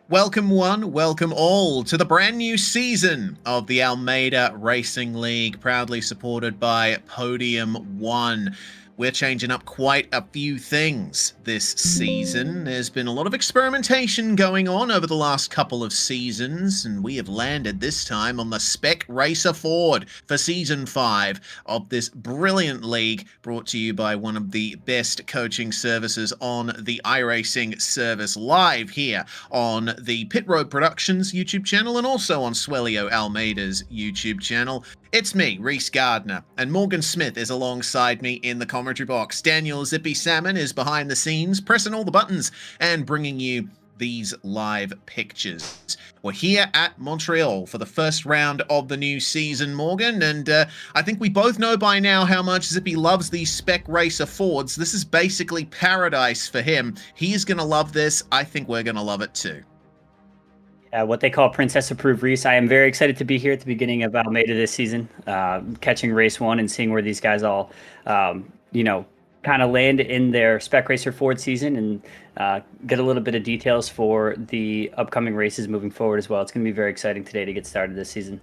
Welcome one, welcome all to the brand new season of the Almeida Racing League, proudly supported by Podium One. We're changing up quite a few things this season. There's been a lot of experimentation going on over the last couple of seasons, and we have landed this time on the Spec Racer Ford for Season 5 of this brilliant league, brought to you by one of the best coaching services on the iRacing service, live here on the Pit Road Productions YouTube channel and also on Swellio Almeida's YouTube channel. It's me, Reese Gardner, and Morgan Smith is alongside me in the commentary box. Daniel Zippy Salmon is behind the scenes, pressing all the buttons and bringing you these live pictures. We're here at Montreal for the first round of the new season, Morgan, and I think we both know by now how much Zippy loves these Spec Racer Fords. This is basically paradise for him. He's going to love this. I think we're going to love it too. What they call Princess Approved Reese. I am very excited to be here at the beginning of Almeida this season, catching race one and seeing where these guys all, kind of land in their Spec Racer Ford season and get a little bit of details for the upcoming races moving forward as well. It's going to be very exciting today to get started this season.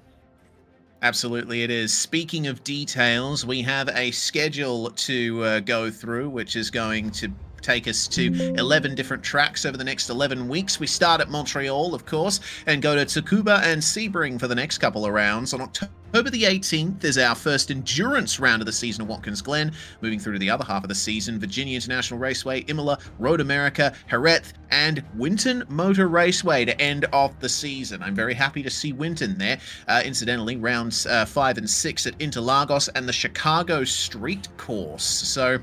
Absolutely it is. Speaking of details, we have a schedule to go through, which is going to take us to 11 different tracks over the next 11 weeks. We start at Montreal, of course, and go to Tsukuba and Sebring for the next couple of rounds. On October the 18th is our first endurance round of the season at Watkins Glen. Moving through to the other half of the season, Virginia International Raceway, Imola, Road America, Jerez, and Winton Motor Raceway to end off the season. I'm very happy to see Winton there. Incidentally, rounds 5 and 6 at Interlagos and the Chicago Street Course. So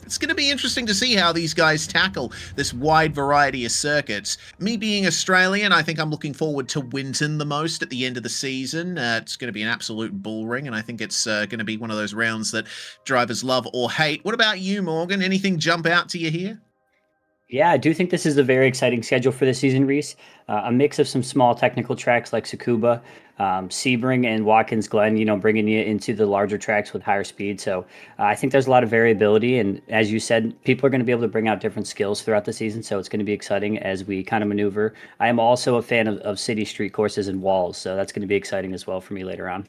it's going to be interesting to see how these guys tackle this wide variety of circuits. Me being Australian, I think I'm looking forward to Winton the most at the end of the season. It's going to be an absolute bull ring, and I think it's going to be one of those rounds that drivers love or hate. What about you, Morgan? Anything jump out to you here? Yeah, I do think this is a very exciting schedule for this season, Reese. A mix of some small technical tracks like Tsukuba, Sebring, and Watkins Glen, bringing you into the larger tracks with higher speed. So I think there's a lot of variability. And as you said, people are going to be able to bring out different skills throughout the season. So it's going to be exciting as we kind of maneuver. I am also a fan of city street courses and walls. So that's going to be exciting as well for me later on.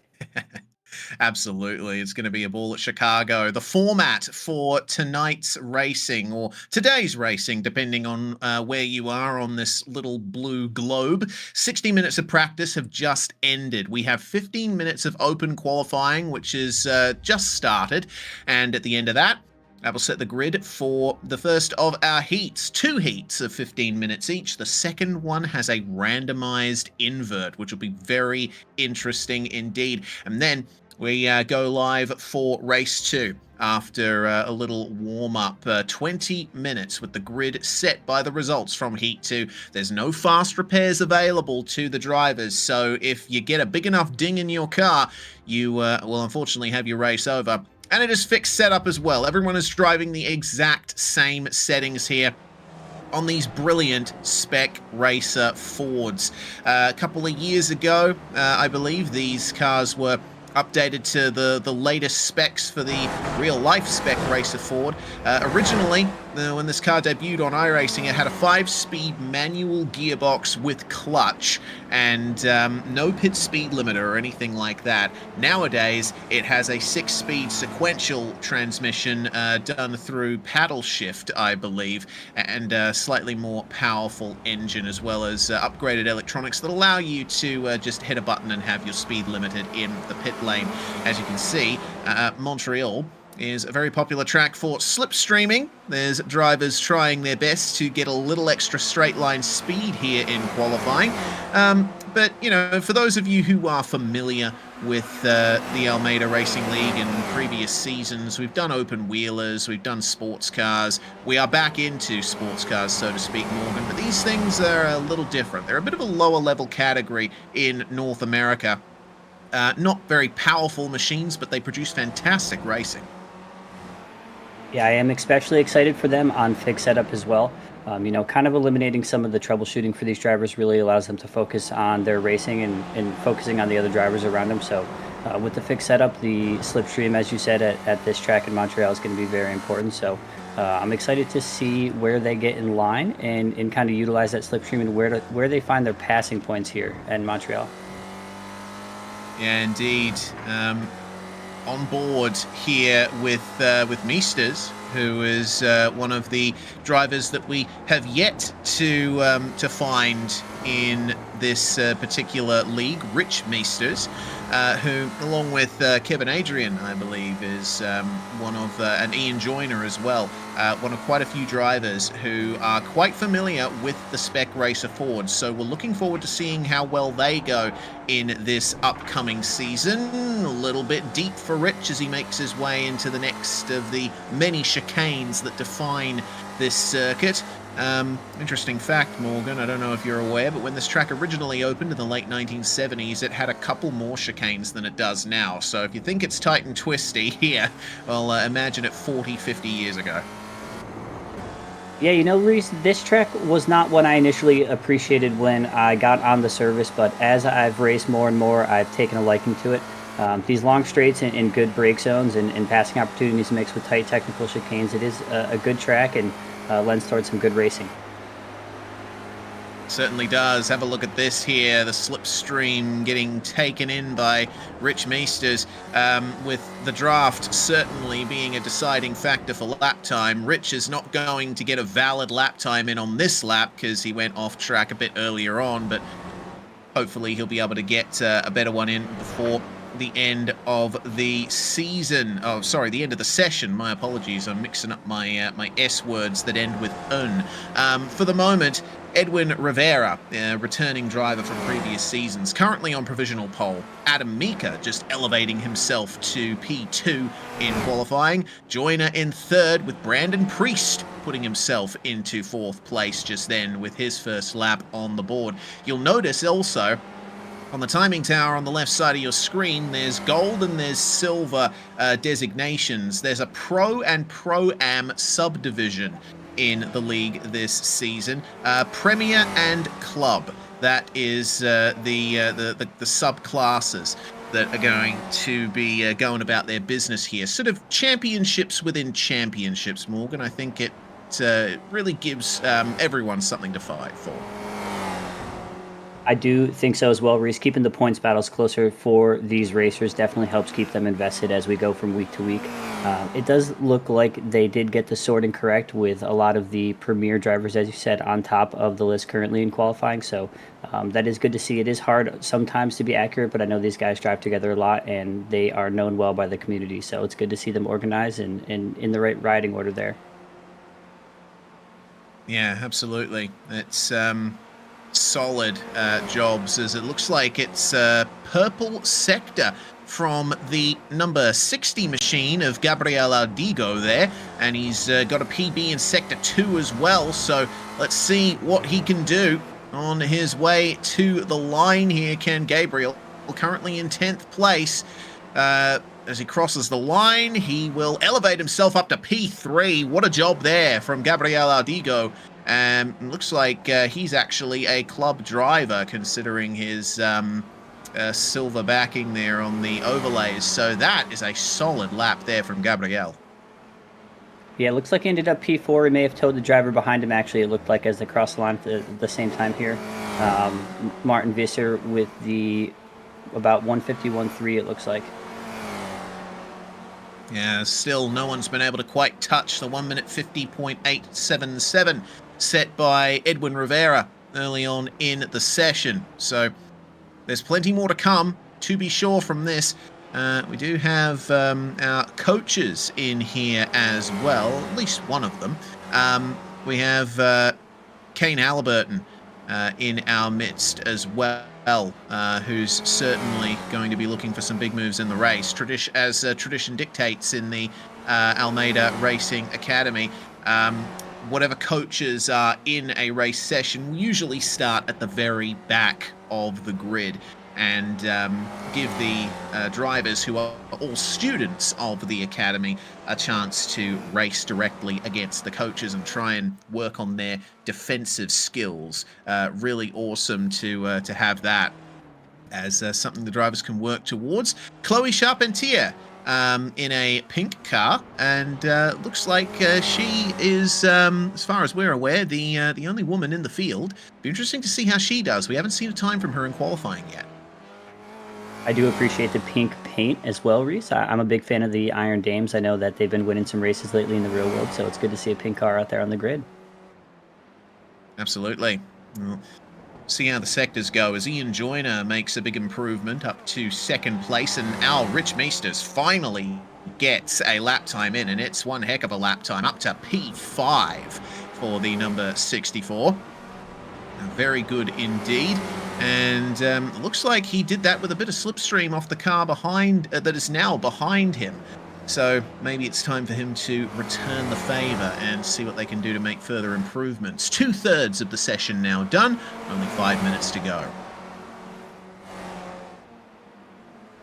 Absolutely. It's going to be a ball at Chicago. The format for tonight's racing, or today's racing, depending on where you are on this little blue globe. 60 minutes of practice have just ended. We have 15 minutes of open qualifying, which is just started. And at the end of that, will set the grid for the first of our heats. 2 heats of 15 minutes each. The second one has a randomized invert, which will be very interesting indeed. And then we go live for race 2 after a little warm-up. 20 minutes with the grid set by the results from Heat 2. There's no fast repairs available to the drivers, so if you get a big enough ding in your car, you will unfortunately have your race over. And it is fixed setup as well. Everyone is driving the exact same settings here on these brilliant Spec Racer Fords. A couple of years ago, I believe these cars were updated to the latest specs for the real-life Spec Racer Ford. Originally, when this car debuted on iRacing, it had a 5-speed manual gearbox with clutch and no pit speed limiter or anything like that. Nowadays, it has a 6-speed sequential transmission done through paddle shift, I believe, and a slightly more powerful engine, as well as upgraded electronics that allow you to just hit a button and have your speed limited in the pit lane. As you can see, Montreal is a very popular track for slipstreaming. There's drivers trying their best to get a little extra straight line speed here in qualifying. But, for those of you who are familiar with the Almeida Racing League in previous seasons, we've done open wheelers, we've done sports cars. We are back into sports cars, so to speak, Morgan. But these things are a little different. They're a bit of a lower level category in North America. Not very powerful machines, but they produce fantastic racing. Yeah, I am especially excited for them on fixed setup as well. Kind of eliminating some of the troubleshooting for these drivers really allows them to focus on their racing and focusing on the other drivers around them. So with the fixed setup, the slipstream, as you said, at this track in Montreal is going to be very important. So I'm excited to see where they get in line and kind of utilize that slipstream and where they find their passing points here in Montreal. Yeah, indeed. On board here with Meisters, who is one of the drivers that we have yet to find in this particular league, Rich Meisters, who, along with Kevin Adrian, I believe, is one of, and Ian Joyner as well, one of quite a few drivers who are quite familiar with the Spec Racer Ford. So we're looking forward to seeing how well they go in this upcoming season. A little bit deep for Rich as he makes his way into the next of the many chicanes that define this circuit. Interesting fact, Morgan, I don't know if you're aware, but when this track originally opened in the late 1970s, it had a couple more chicanes than it does now. So if you think it's tight and twisty here, well, imagine it 40, 50 years ago. Yeah, you know, Reese, this track was not what I initially appreciated when I got on the service, but as I've raced more and more, I've taken a liking to it. These long straights and good brake zones and passing opportunities mixed with tight technical chicanes, it is a good track and lends towards some good racing. Certainly does. Have a look at this here. The slipstream getting taken in by Rich Meisters, with the draft certainly being a deciding factor for lap time. Rich is not going to get a valid lap time in on this lap because he went off track a bit earlier on, but hopefully he'll be able to get a better one in before the end of the season. Oh, sorry, the end of the session. My apologies. I'm mixing up my my S words that end with "un." For the moment, Edwin Rivera, returning driver from previous seasons, currently on provisional pole. Adam Mika just elevating himself to P2 in qualifying. Joyner in third, with Brandon Priest putting himself into fourth place just then with his first lap on the board. You'll notice also on the timing tower on the left side of your screen, there's gold and there's silver designations. There's a Pro and Pro-Am subdivision in the league this season. Premier and Club. That is the subclasses that are going to be going about their business here. Sort of championships within championships, Morgan. I think it really gives everyone something to fight for. I do think so as well, Reese. Keeping the points battles closer for these racers definitely helps keep them invested as we go from week to week. It does look like they did get the sorting correct with a lot of the premier drivers, as you said, on top of the list currently in qualifying. So that is good to see. It is hard sometimes to be accurate, but I know these guys drive together a lot and they are known well by the community. So it's good to see them organized and in the right riding order there. Yeah, absolutely. It's solid jobs, as it looks like it's purple sector from the number 60 machine of Gabriel Ardigo there, and he's got a PB in sector 2 as well, so let's see what he can do on his way to the line here. Can Gabriel, currently in 10th place, as he crosses the line, he will elevate himself up to P3. What a job there from Gabriel Ardigo. Looks like he's actually a club driver, considering his silver backing there on the overlays. So that is a solid lap there from Gabriel. Yeah, it looks like he ended up P4. He may have towed the driver behind him, actually, it looked like, as they crossed the line at the same time here. Martin Visser with the about 151.3, it looks like. Yeah, still no one's been able to quite touch the 1 minute 50.877 set by Edwin Rivera early on in the session. So there's plenty more to come, to be sure, from this. We do have our coaches in here as well, at least one of them. We have Kane Halliburton in our midst as well, who's certainly going to be looking for some big moves in the race, as tradition dictates in the Almeida Racing Academy. Whatever coaches are in a race session usually start at the very back of the grid and give the drivers, who are all students of the academy, a chance to race directly against the coaches and try and work on their defensive skills. Really awesome to have that as something the drivers can work towards. Chloe Charpentier in a pink car, and looks like she is, as far as we're aware, the only woman in the field. Be interesting to see how she does. We haven't seen a time from her in qualifying yet. I do appreciate the pink paint as well, Reese. I'm a big fan of the Iron Dames. I know that they've been winning some races lately in the real world, so it's good to see a pink car out there on the grid. Absolutely. Well, see how the sectors go as Ian Joyner makes a big improvement up to second place, and our Rich Meesters finally gets a lap time in, and it's one heck of a lap time, up to P5 for the number 64. Very good indeed. And looks like he did that with a bit of slipstream off the car behind that is now behind him. So maybe it's time for him to return the favor and see what they can do to make further improvements. 2/3 of the session now done, only 5 minutes to go.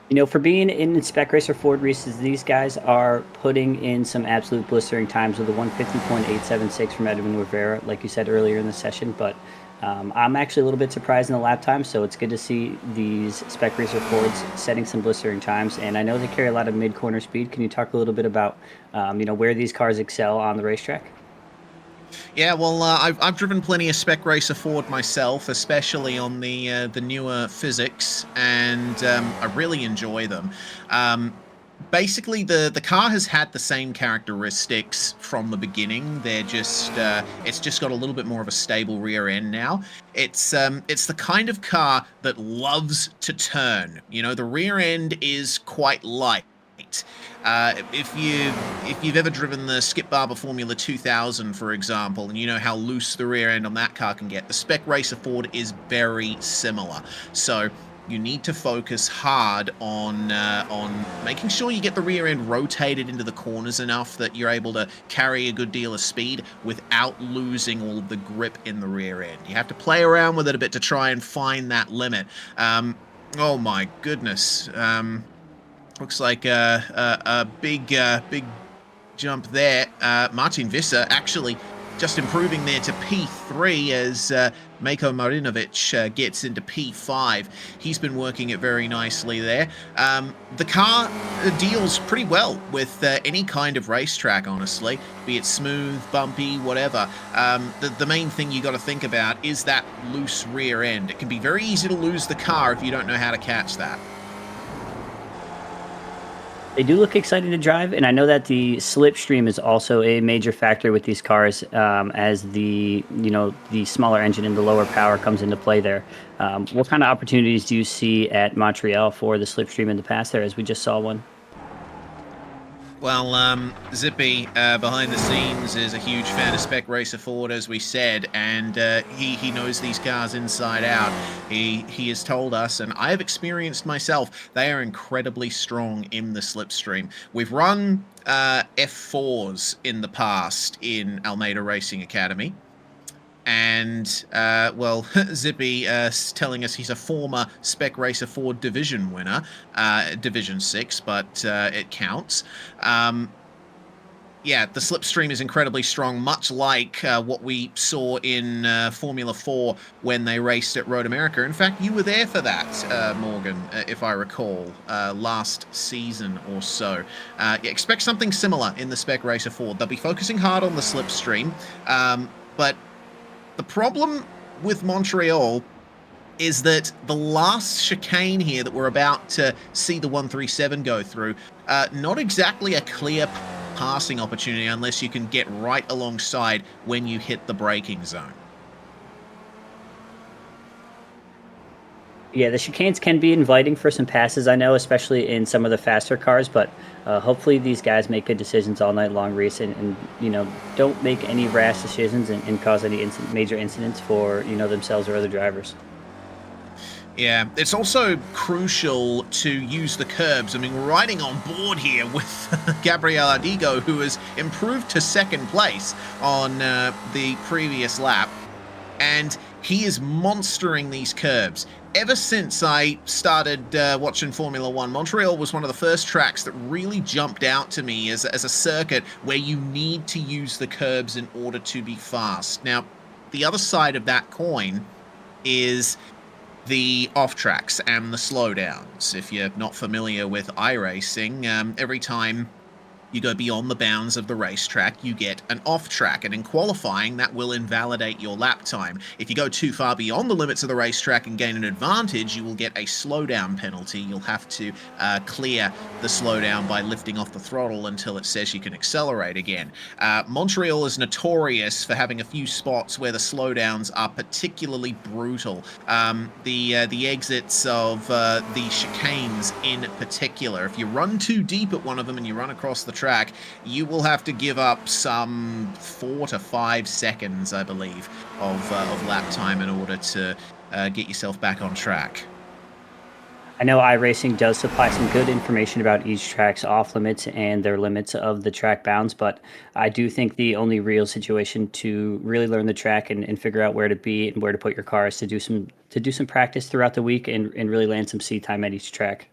You know, for being in Spec Racer Ford races, these guys are putting in some absolute blistering times with a 150.876 from Edwin Rivera, like you said earlier in the session. But I'm actually a little bit surprised in the lap time, so it's good to see these Spec Racer Fords setting some blistering times. And I know they carry a lot of mid-corner speed. Can you talk a little bit about, you know, where these cars excel on the racetrack? Yeah, well, I've driven plenty of Spec Racer Ford myself, especially on the newer physics, and I really enjoy them. Basically, the car has had the same characteristics from the beginning. They're just it's just got a little bit more of a stable rear end now. It's the kind of car that loves to turn. You know, the rear end is quite light. If you've ever driven the Skip Barber Formula 2000, for example, and you know how loose the rear end on that car can get, the Spec Racer Ford is very similar. So you need to focus hard on making sure you get the rear end rotated into the corners enough that you're able to carry a good deal of speed without losing all of the grip in the rear end. You have to play around with it a bit to try and find that limit. Oh my goodness. Looks like a big jump there. Martin Visser actually just improving there to P3 as Mako Marinovic gets into P5. He's been working it very nicely there. The car deals pretty well with any kind of racetrack, honestly, be it smooth, bumpy, whatever. The main thing you got to think about is that loose rear end. It can be very easy to lose the car if you don't know how to catch that. They do look exciting to drive, and I know that the slipstream is also a major factor with these cars, as the the smaller engine and the lower power comes into play there. What kind of opportunities do you see at Montreal for the slipstream in the past there, as we just saw one? Well, Zippy, behind the scenes, is a huge fan of Spec Racer Ford, as we said, and he knows these cars inside out. He has told us, and I have experienced myself, they are incredibly strong in the slipstream. We've run F4s in the past in Almeida Racing Academy. And, well, Zippy telling us he's a former Spec Racer Ford Division winner, Division 6, but it counts. Yeah, the slipstream is incredibly strong, much like what we saw in Formula 4 when they raced at Road America. In fact, you were there for that, Morgan, if I recall, last season or so. Expect something similar in the Spec Racer Ford. They'll be focusing hard on the slipstream, but the problem with Montreal is that the last chicane here that we're about to see the 137 go through, not exactly a clear passing opportunity unless you can get right alongside when you hit the braking zone. Yeah, the chicanes can be inviting for some passes, I know, especially in some of the faster cars, but hopefully these guys make good decisions all night long, Reese, and don't make any rash decisions and cause any major incidents for, themselves or other drivers. Yeah, it's also crucial to use the curbs. I mean, we're riding on board here with Gabriel Ardigo, who has improved to second place on the previous lap, and he is monstering these curbs. Ever since I started watching Formula One, Montreal was one of the first tracks that really jumped out to me as a circuit where you need to use the curbs in order to be fast. Now, the other side of that coin is the off tracks and the slowdowns. If you're not familiar with iRacing, every time you go beyond the bounds of the racetrack, you get an off track, and in qualifying, that will invalidate your lap time. If you go too far beyond the limits of the racetrack and gain an advantage, you will get a slowdown penalty. You'll have to clear the slowdown by lifting off the throttle until it says you can accelerate again. Montreal is notorious for having a few spots where the slowdowns are particularly brutal. The exits of the chicanes in particular, if you run too deep at one of them and you run across the track, you will have to give up some 4 to 5 seconds, I believe, of lap time in order to get yourself back on track. I know iRacing does supply some good information about each track's off limits and their limits of the track bounds, but I do think the only real situation to really learn the track and figure out where to be and where to put your car is to do some practice throughout the week and really land some seat time at each track.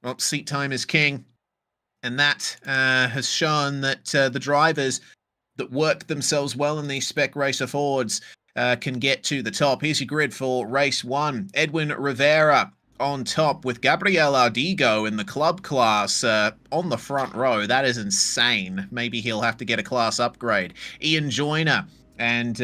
Well, seat time is king. And that has shown that the drivers that work themselves well in these Spec Racer Fords can get to the top. Here's your grid for race 1. Edwin Rivera on top with Gabriel Ardigo in the club class on the front row. That is insane. Maybe he'll have to get a class upgrade. Ian Joyner and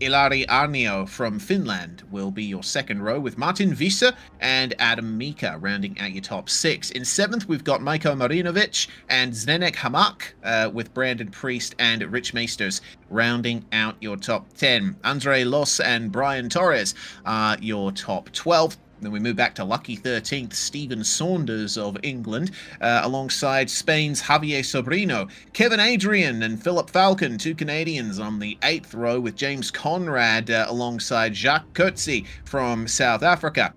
Ilari Arnio from Finland will be your second row, with Martin Visser and Adam Mika rounding out your top 6. In 7th, we've got Majko Marinovic and Zdenek Hamak, with Brandon Priest and Rich Meesters rounding out your top 10. Andre Los and Brian Torres are your top 12. Then we move back to lucky 13th, Stephen Saunders of England, alongside Spain's Javier Sobrino, Kevin Adrian and Philip Falcon, 2 Canadians on the 8th row, with James Conrad alongside Jacques Coetzee from South Africa.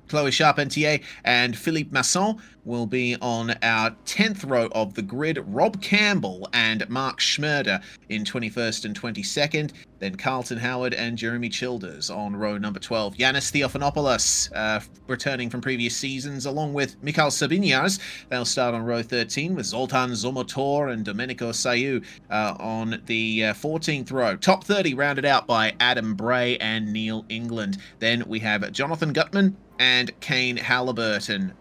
Chloe Charpentier and Philippe Masson will be on our 10th row of the grid. Rob Campbell and Mark Schmerder in 21st and 22nd. Then Carlton Howard and Jeremy Childers on row number 12. Yanis Theophanopoulos, returning from previous seasons, along with Mikhail Sabinyars. They'll start on row 13 with Zoltan Zomotor and Domenico Sayu on the 14th row. Top 30 rounded out by Adam Bray and Neil England. Then we have Jonathan Gutman and Kane Halliburton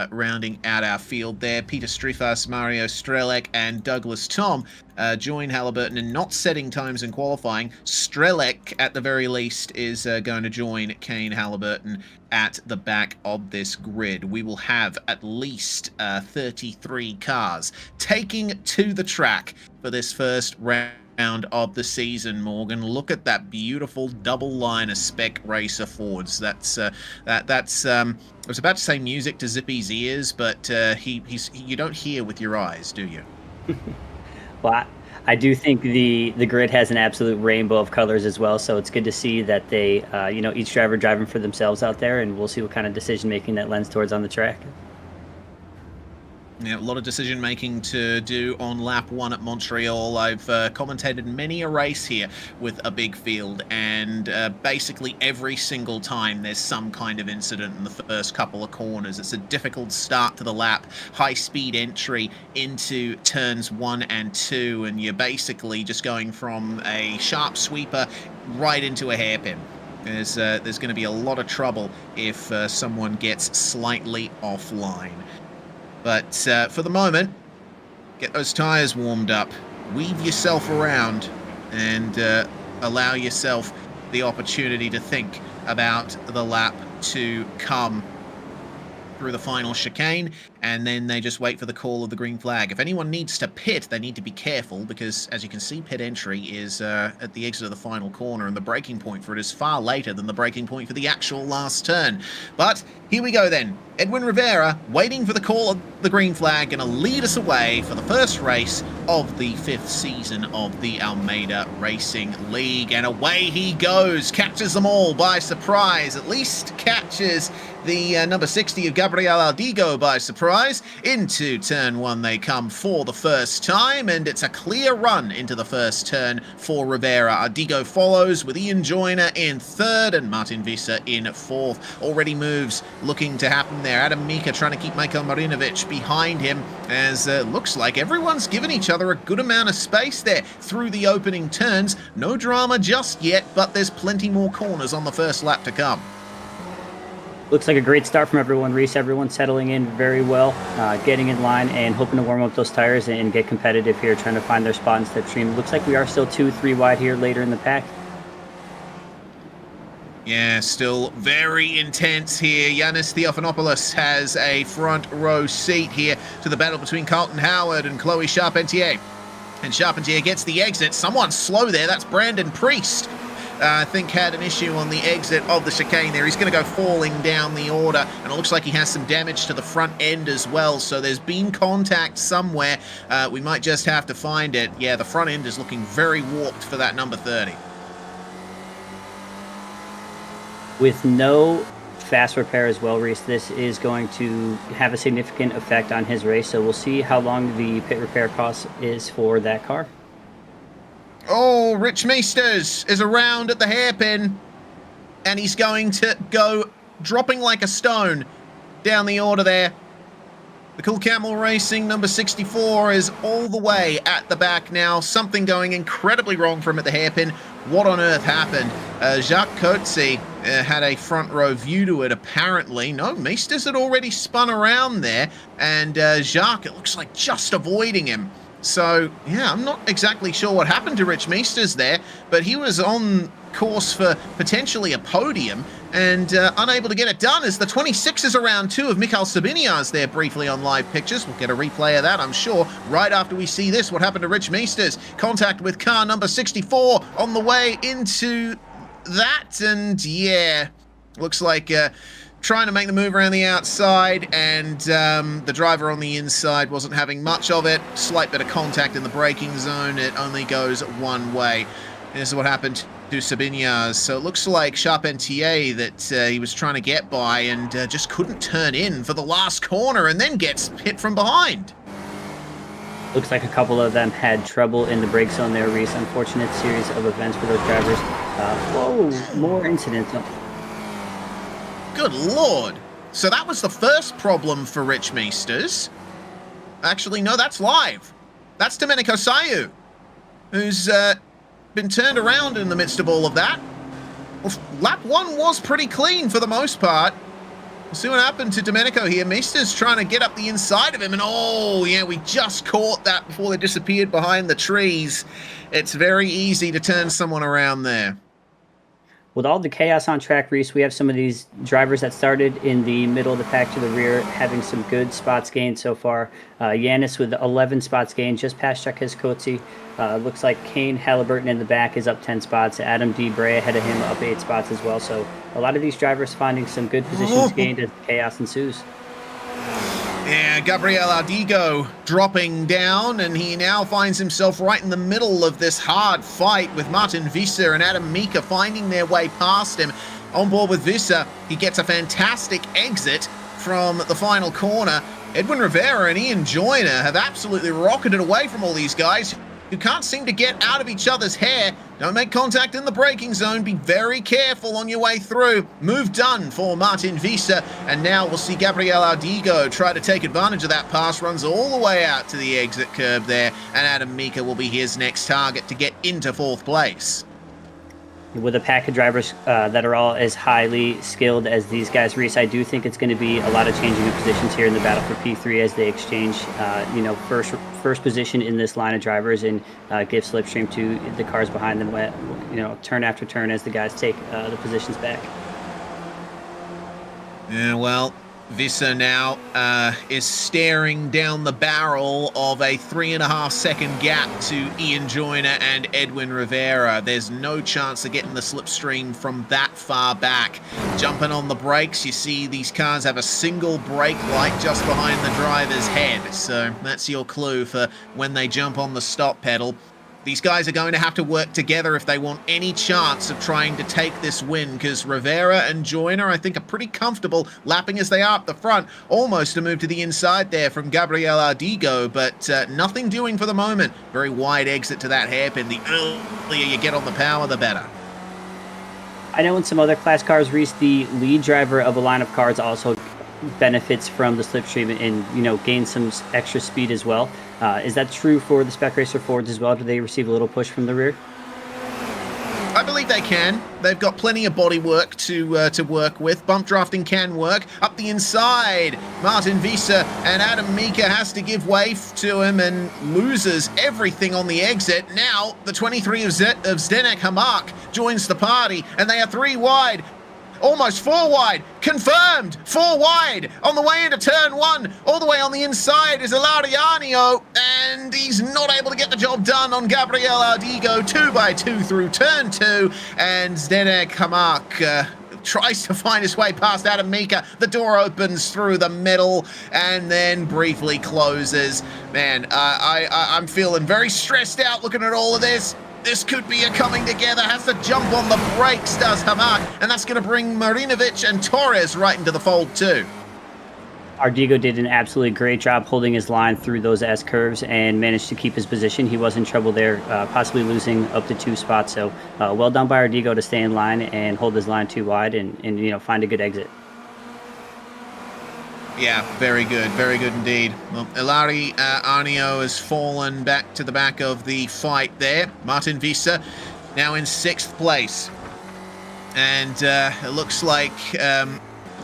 rounding out our field there. Peter Strifas, Mario Strelek, and Douglas Tom join Halliburton in not setting times in qualifying. Strelek, at the very least, is going to join Kane Halliburton at the back of this grid. We will have at least 33 cars taking to the track for this first round of the season. Morgan, look at that beautiful double line of Spec Racer Fords. That's I was about to say music to Zippy's ears, but you don't hear with your eyes, do you? Well, I do think the grid has an absolute rainbow of colors as well, so it's good to see that they each driver driving for themselves out there, and we'll see what kind of decision making that lends towards on the track. Yeah, a lot of decision making to do on lap 1 at Montreal. I've commentated many a race here with a big field, and basically every single time there's some kind of incident in the first couple of corners. It's a difficult start to the lap, high speed entry into turns 1 and 2, and you're basically just going from a sharp sweeper right into a hairpin. There's going to be a lot of trouble if someone gets slightly offline. But for the moment, get those tyres warmed up, weave yourself around, and allow yourself the opportunity to think about the lap to come through the final chicane, and then they just wait for the call of the green flag. If anyone needs to pit, they need to be careful, because as you can see, pit entry is at the exit of the final corner, and the braking point for it is far later than the braking point for the actual last turn. But here we go then. Edwin Rivera, waiting for the call of the green flag, going to lead us away for the first race of the 5th season of the Almeida Racing League. And away he goes, catches them all by surprise, at least catches the number 60 of Gabriel Aldigo by surprise. Into turn 1 they come for the first time, and it's a clear run into the first turn for Rivera. Aldigo follows with Ian Joyner in third and Martin Visser in fourth. Already moves looking to happen there. Adam Mika trying to keep Michael Marinovic behind him, as looks like everyone's given each other a good amount of space there through the opening turns. No drama just yet, but there's plenty more corners on the first lap to come. Looks like a great start from everyone, Reese. Everyone settling in very well, getting in line and hoping to warm up those tires and get competitive here, trying to find their spot in slipstream. Looks like we are still 2-3 wide here later in the pack. Yeah, still very intense here. Yanis Theophanopoulos has a front row seat here to the battle between Carlton Howard and Chloe Charpentier. And Charpentier gets the exit. Someone's slow there. That's Brandon Priest. I think had an issue on the exit of the chicane there. He's going to go falling down the order, and it looks like he has some damage to the front end as well, so there's been contact somewhere. We might just have to find it. Yeah, the front end is looking very warped for that number 30. With no fast repair as well, Reese, this is going to have a significant effect on his race, so we'll see how long the pit repair cost is for that car. Oh, Rich Meesters is around at the hairpin, and he's going to go dropping like a stone down the order there. The Cool Camel Racing number 64 is all the way at the back now. Something going incredibly wrong for him at the hairpin. What on earth happened? Jacques Coetzee had a front row view to it, apparently. No, Meesters had already spun around there, and Jacques, it looks like, just avoiding him. So, yeah, I'm not exactly sure what happened to Rich Meesters there, but he was on course for potentially a podium and unable to get it done, as the 26 is around 2 of Mikhail Sabiniaz there briefly on live pictures. We'll get a replay of that, I'm sure, right after we see this. What happened to Rich Meesters? Contact with car number 64 on the way into that, and yeah, looks like trying to make the move around the outside, and the driver on the inside wasn't having much of it. Slight bit of contact in the braking zone. It only goes one way. This is what happened to Sabiniaz. So it looks like Charpentier that he was trying to get by and just couldn't turn in for the last corner, and then gets hit from behind. Looks like a couple of them had trouble in the brake zone there, Reese. Unfortunate series of events for those drivers. Whoa, more incidents. Good Lord. So that was the first problem for Rich Meesters. Actually, no, that's live. That's Domenico Sayu, who's been turned around in the midst of all of that. Well, lap 1 was pretty clean for the most part. We'll see what happened to Domenico here. Meesters trying to get up the inside of him, and oh, yeah, we just caught that before they disappeared behind the trees. It's very easy to turn someone around there. With all the chaos on track, Reese, we have some of these drivers that started in the middle of the pack to the rear having some good spots gained so far. Yanis with 11 spots gained, just past Jacques Coetzee. Looks like Kane Halliburton in the back is up 10 spots. Adam D. Bray ahead of him up 8 spots as well. So a lot of these drivers finding some good positions gained as chaos ensues. Yeah, Gabriel Aldigo dropping down, and he now finds himself right in the middle of this hard fight with Martin Visser and Adam Mika finding their way past him. On board with Visser, he gets a fantastic exit from the final corner. Edwin Rivera and Ian Joyner have absolutely rocketed away from all these guys who can't seem to get out of each other's hair. Don't make contact in the braking zone. Be very careful on your way through. Move done for Martin Visser. And now we'll see Gabriel Aldigo try to take advantage of that pass. Runs all the way out to the exit curb there. And Adam Mika will be his next target to get into 4th place. With a pack of drivers that are all as highly skilled as these guys, Reese, I do think it's going to be a lot of changing of positions here in the battle for P3 as they exchange, first position in this line of drivers and give slipstream to the cars behind them, turn after turn as the guys take the positions back. Yeah, well, Visser now is staring down the barrel of a 3.5 second gap to Ian Joyner and Edwin Rivera. There's no chance of getting the slipstream from that far back. Jumping on the brakes, you see these cars have a single brake light just behind the driver's head. So that's your clue for when they jump on the stop pedal. these guys are going to have to work together if they want any chance of trying to take this win, because Rivera and Joyner, I think, are pretty comfortable lapping as they are up the front. Almost a move to the inside there from Gabriel Ardigo, but nothing doing for the moment. Very wide exit to that hairpin. The earlier you get on the power, the better. I know in some other class cars, Reese, the lead driver of a line of cars also benefits from the slipstream and, you know, gains some extra speed as well. Is that true for the Spec Racer Fords as well? Do they receive a little push from the rear? I believe they can. They've got plenty of body work to work with. Bump drafting can work. Up the inside, Martin Visa and Adam Mika has to give way to him and loses everything on the exit. Now, the 23 of Zdenek Hamak joins the party, and they are 3 wide. Almost 4 wide, confirmed, 4 wide, on the way into turn 1, all the way on the inside is Ilariano, and he's not able to get the job done on Gabriel Ardigo, 2x2 through turn 2, and Zdenek Hamak tries to find his way past Adam Mika. The door opens through the middle and then briefly closes. Man, I'm feeling very stressed out looking at all of this. This could be a coming together. Has to jump on the brakes, does Hamak, and that's going to bring Marinovic and Torres right into the fold too. Ardigo did an absolutely great job holding his line through those S curves and managed to keep his position. He was in trouble there, possibly losing up to 2 spots. So well done by Ardigo to stay in line and hold his line 2 wide and you know, find a good exit. Yeah, very good indeed. Well, Ilari Arnio has fallen back to the back of the fight there. Martin Visa now in 6th place. And it looks like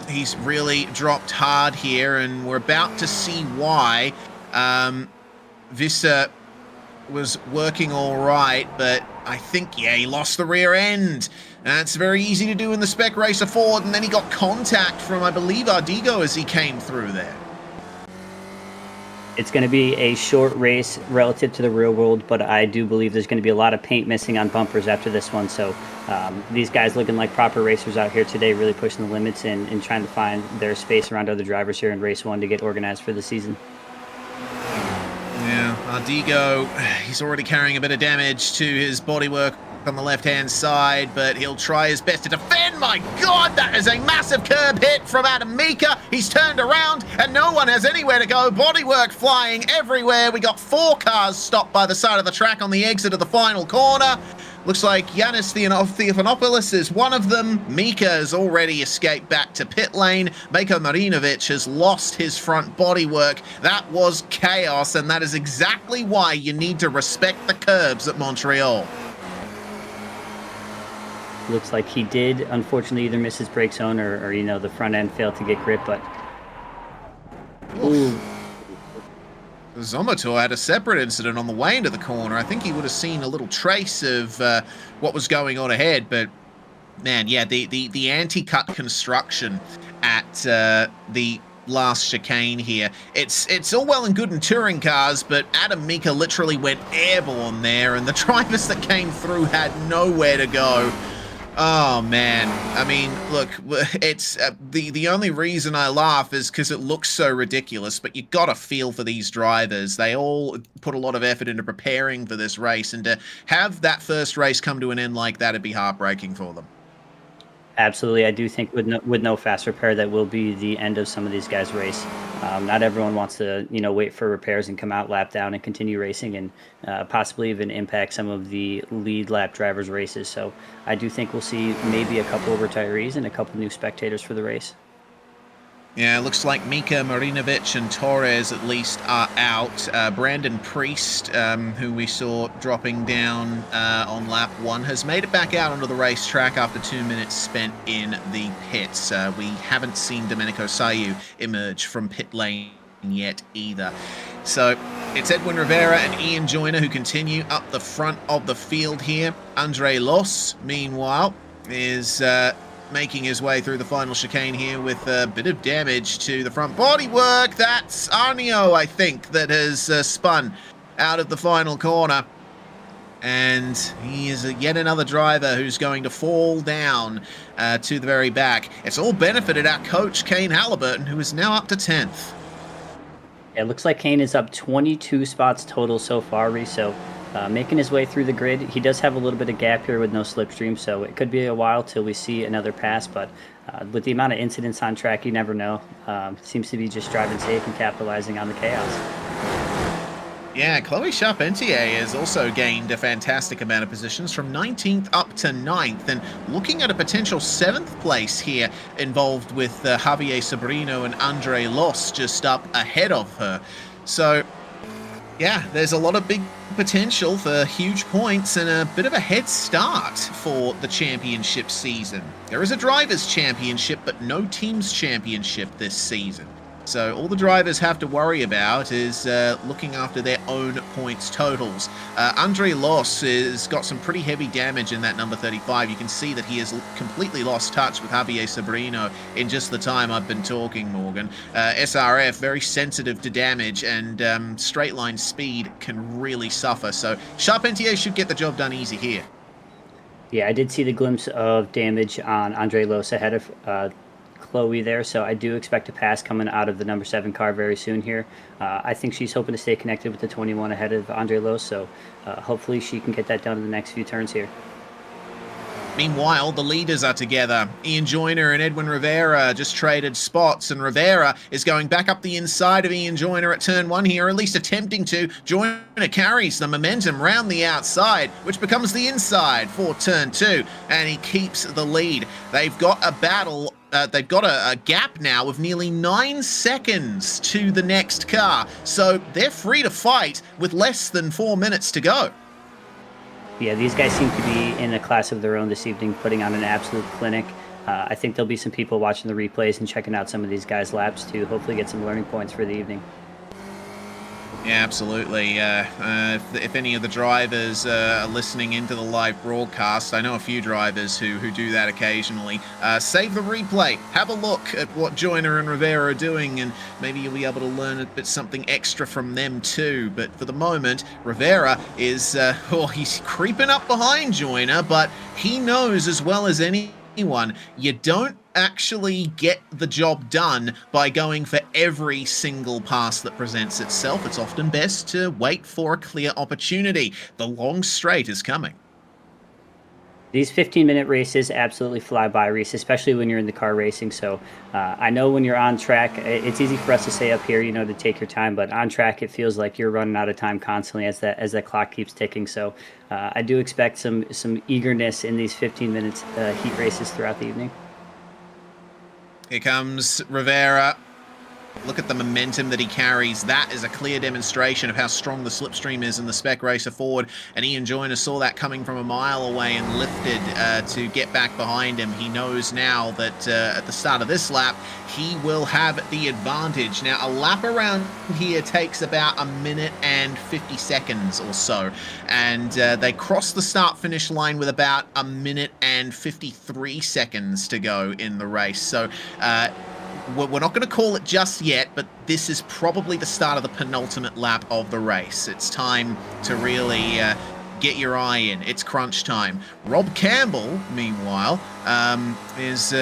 he's really dropped hard here, and we're about to see why. Visa was working all right, but I think, yeah, he lost the rear end. That's very easy to do in the Spec Racer Ford, and then he got contact from, I believe, Ardigo as he came through there. It's going to be a short race relative to the real world, but I do believe there's going to be a lot of paint missing on bumpers after this one. So these guys looking like proper racers out here today, really pushing the limits and trying to find their space around other drivers here in race 1 to get organized for the season. Yeah, Ardigo, he's already carrying a bit of damage to his bodywork on the left-hand side, but he'll try his best to defend. My God, that is a massive curb hit from Adam Mika. He's turned around, and no one has anywhere to go. Bodywork flying everywhere. We got 4 cars stopped by the side of the track on the exit of the final corner. Looks like Yanis Theophanopoulos is one of them. Mika has already escaped back to pit lane. Beko Marinovic has lost his front bodywork. That was chaos, and that is exactly why you need to respect the curbs at Montreal. Looks like he did, unfortunately, either miss his brake zone or you know, the front end failed to get grip, but... Ooh. Zomotor had a separate incident on the way into the corner. I think he would have seen a little trace of what was going on ahead, but man, yeah, the anti-cut construction at the last chicane here. It's all well and good in touring cars, but Adam Mika literally went airborne there, and the drivers that came through had nowhere to go. Oh man, I mean, look, it's the only reason I laugh is because it looks so ridiculous, but you gotta feel for these drivers. They all put a lot of effort into preparing for this race, and to have that first race come to an end like that, it'd be heartbreaking for them. Absolutely. I do think with no fast repair, that will be the end of some of these guys' race. Not everyone wants to, you know, wait for repairs and come out lap down and continue racing and possibly even impact some of the lead lap drivers' races. So I do think we'll see maybe a couple of retirees and a couple new spectators for the race. Yeah, it looks like Mika, Marinovic, and Torres at least are out. Brandon Priest, who we saw dropping down on lap 1, has made it back out onto the racetrack after 2 minutes spent in the pits. We haven't seen Domenico Sayu emerge from pit lane yet either. So it's Edwin Rivera and Ian Joyner who continue up the front of the field here. Andre Los, meanwhile, is... making his way through the final chicane here with a bit of damage to the front bodywork. That's Arnio, I think, that has spun out of the final corner. And he is yet another driver who's going to fall down to the very back. It's all benefited our coach, Kane Halliburton, who is now up to 10th. It looks like Kane is up 22 spots total so far, Reece. So making his way through the grid. He does have a little bit of gap here with no slipstream, so it could be a while till we see another pass, but with the amount of incidents on track, you never know. Seems to be just driving safe and capitalizing on the chaos. Yeah, Chloe Charpentier has also gained a fantastic amount of positions from 19th up to 9th, and looking at a potential 7th place here involved with Javier Sobrino and Andre Los just up ahead of her. So yeah, there's a lot of big potential for huge points and a bit of a head start for the championship season. There is a Drivers' Championship, but no Teams' Championship this season. So all the drivers have to worry about is looking after their own points totals. Andre Los has got some pretty heavy damage in that number 35. You can see that he has completely lost touch with Javier Sobrino in just the time I've been talking, Morgan. SRF, very sensitive to damage, and straight line speed can really suffer. So Charpentier should get the job done easy here. Yeah, I did see the glimpse of damage on Andre Los ahead of Chloe there, so I do expect a pass coming out of the number 7 car very soon here. I think she's hoping to stay connected with the 21 ahead of Andre Los, so hopefully she can get that done in the next few turns here. Meanwhile, the leaders are together. Ian Joyner and Edwin Rivera just traded spots, and Rivera is going back up the inside of Ian Joyner at turn 1 here, or at least attempting to. Joyner carries the momentum round the outside, which becomes the inside for turn 2, and he keeps the lead. They've got a battle. They've got a gap now of nearly 9 seconds to the next car, so they're free to fight with less than 4 minutes to go. Yeah, these guys seem to be in a class of their own this evening, putting on an absolute clinic. I think there'll be some people watching the replays and checking out some of these guys' laps to hopefully get some learning points for the evening. Yeah, absolutely. If any of the drivers are listening into the live broadcast, I know a few drivers who do that occasionally. Save the replay. Have a look at what Joyner and Rivera are doing, and maybe you'll be able to learn a bit something extra from them too. But for the moment, Rivera is, he's creeping up behind Joyner, but he knows as well as anyone, you don't actually get the job done by going for every single pass that presents itself. It's often best to wait for a clear opportunity. The long straight is coming. These 15-minute races absolutely fly by, Reese, especially when you're in the car racing. So I know when you're on track, it's easy for us to say up here, to take your time, but on track, it feels like you're running out of time constantly as that clock keeps ticking. So I do expect some eagerness in these 15 minutes heat races throughout the evening. Here comes Rivera. Look at the momentum that he carries. That is a clear demonstration of how strong the slipstream is in the spec racer forward. And Ian Joyner saw that coming from a mile away and lifted to get back behind him. He knows now that at the start of this lap, he will have the advantage. Now, a lap around here takes about a minute and 50 seconds or so. And they cross the start-finish line with about a minute and 53 seconds to go in the race. So, we're not going to call it just yet, but this is probably the start of the penultimate lap of the race. It's time to really get your eye in. It's crunch time. Rob Campbell, meanwhile, is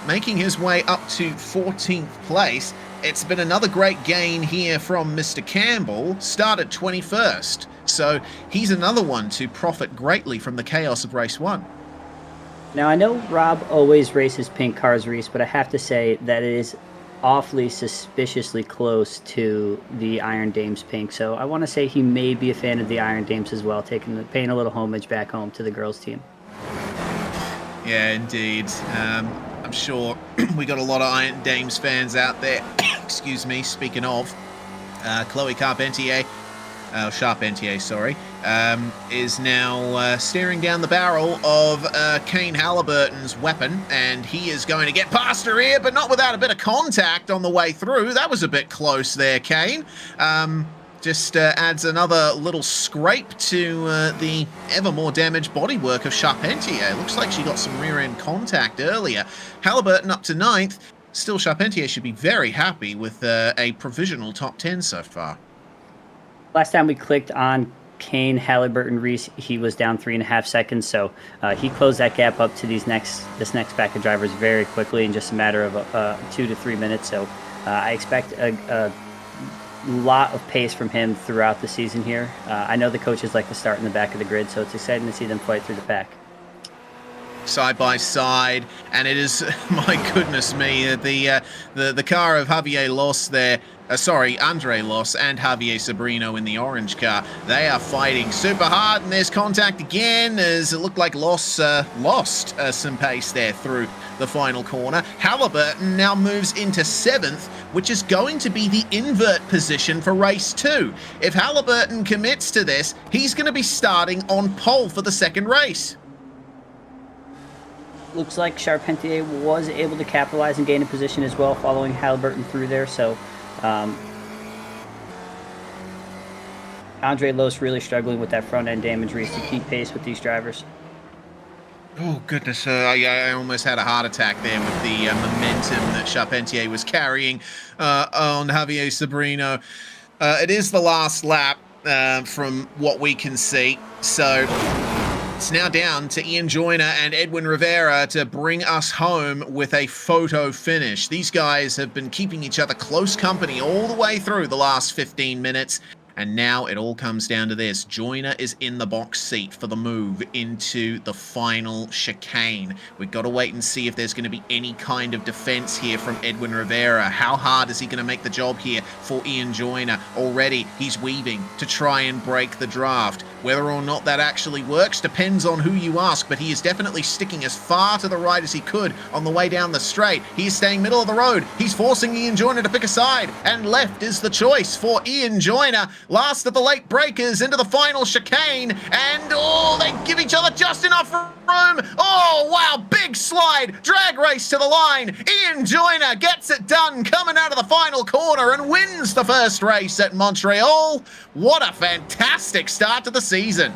making his way up to 14th place. It's been another great gain here from Mr. Campbell, started 21st. So he's another one to profit greatly from the chaos of race 1. Now, I know Rob always races pink cars, Reese, but I have to say that it is awfully suspiciously close to the Iron Dames pink. So I want to say he may be a fan of the Iron Dames as well, paying a little homage back home to the girls' team. Yeah, indeed. I'm sure we got a lot of Iron Dames fans out there. Excuse me, speaking of, Chloe Charpentier, is now staring down the barrel of Kane Halliburton's weapon, and he is going to get past her here, but not without a bit of contact on the way through. That was a bit close there, Kane. Just adds another little scrape to the ever more damaged bodywork of Charpentier. Looks like she got some rear-end contact earlier. Halliburton up to 9th. Still, Charpentier should be very happy with a provisional top 10 so far. Last time we clicked on Kane Halliburton, Reese, he was down 3.5 seconds, so he closed that gap up to this next pack of drivers very quickly in just a matter of 2 to 3 minutes. So I expect a lot of pace from him throughout the season here. I know the coaches like to start in the back of the grid, so it's exciting to see them fight through the pack. Side by side, and it is, my goodness me, the car of Javier Los there, Andre Los and Javier Sobrino in the orange car. They are fighting super hard, and there's contact again, as it looked like Los lost some pace there through the final corner. Halliburton now moves into 7th, which is going to be the invert position for race 2. If Halliburton commits to this, he's going to be starting on pole for the second race. Looks like Charpentier was able to capitalize and gain a position as well, following Halliburton through there. So Andre Los really struggling with that front end damage race to keep pace with these drivers. Oh, goodness. I almost had a heart attack there with the momentum that Charpentier was carrying on Javier Sobrino. It is the last lap from what we can see. So it's now down to Ian Joyner and Edwin Rivera to bring us home with a photo finish. These guys have been keeping each other close company all the way through the last 15 minutes. And now it all comes down to this. Joyner is in the box seat for the move into the final chicane. We've got to wait and see if there's going to be any kind of defense here from Edwin Rivera. How hard is he going to make the job here for Ian Joyner? Already, he's weaving to try and break the draft. Whether or not that actually works depends on who you ask, but he is definitely sticking as far to the right as he could on the way down the straight. He is staying middle of the road. He's forcing Ian Joyner to pick a side, and left is the choice for Ian Joyner. Last of the late breakers into the final chicane, and oh, they give each other just enough room. Oh, wow, big slide, drag race to the line. Ian Joyner gets it done, coming out of the final corner and wins the first race at Montreal. What a fantastic start to the season.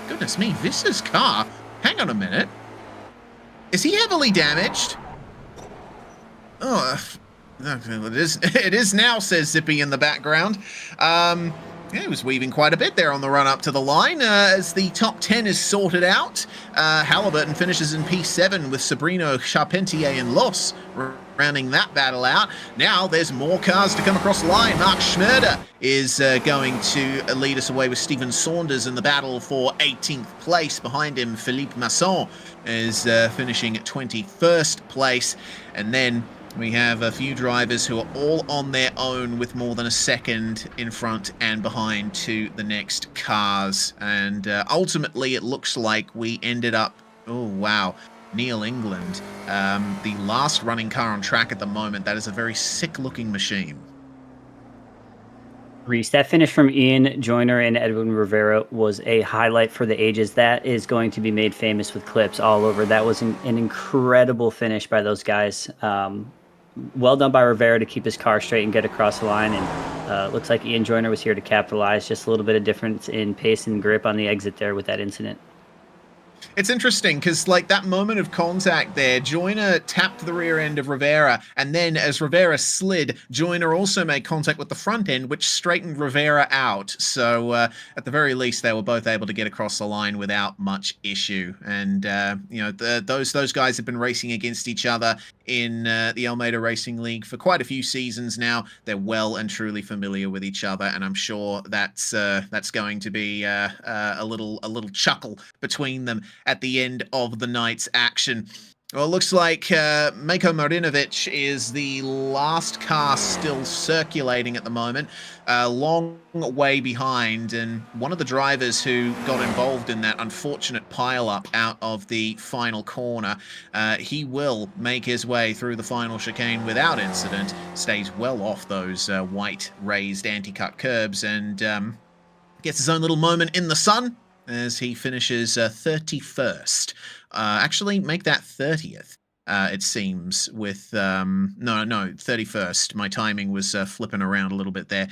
Goodness me, Visser's car, hang on a minute. Is he heavily damaged? Oh, it is now, says Zippy in the background. Yeah, he was weaving quite a bit there on the run up to the line as the top 10 is sorted out. Halliburton finishes in P7 with Sobrino, Charpentier, and Los rounding that battle out. Now there's more cars to come across the line. Mark Schmerder is going to lead us away with Stephen Saunders in the battle for 18th place. Behind him, Philippe Masson is finishing at 21st place. And then we have a few drivers who are all on their own with more than a second in front and behind to the next cars. And ultimately, it looks like we ended up... Oh, wow. Neil England, the last running car on track at the moment. That is a very sick-looking machine. Reese, that finish from Ian Joyner and Edwin Rivera was a highlight for the ages. That is going to be made famous with clips all over. That was an incredible finish by those guys. Well done by Rivera to keep his car straight and get across the line. And looks like Ian Joyner was here to capitalize. Just a little bit of difference in pace and grip on the exit there with that incident. It's interesting because, like, that moment of contact there, Joyner tapped the rear end of Rivera, and then as Rivera slid, Joyner also made contact with the front end, which straightened Rivera out. So, at the very least, they were both able to get across the line without much issue. And, you know, those guys have been racing against each other in the Almeida Racing League for quite a few seasons now. They're well and truly familiar with each other, and I'm sure that's going to be a little chuckle between them at the end of the night's action. Well, it looks like Mako Marinovic is the last car still circulating at the moment, a long way behind, and one of the drivers who got involved in that unfortunate pile-up out of the final corner, he will make his way through the final chicane without incident, stays well off those white raised anti-cut curbs, and gets his own little moment in the sun as he finishes 31st. Actually, make that 30th, it seems, with... no, 31st. My timing was flipping around a little bit there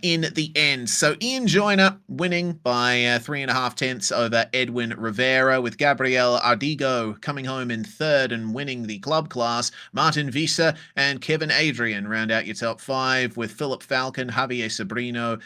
in the end. So Ian Joyner winning by 3.5 tenths over Edwin Rivera, with Gabriel Ardigo coming home in third and winning the club class. Martin Visser and Kevin Adrian round out your top 5, with Philip Falcon, Javier Sobrino,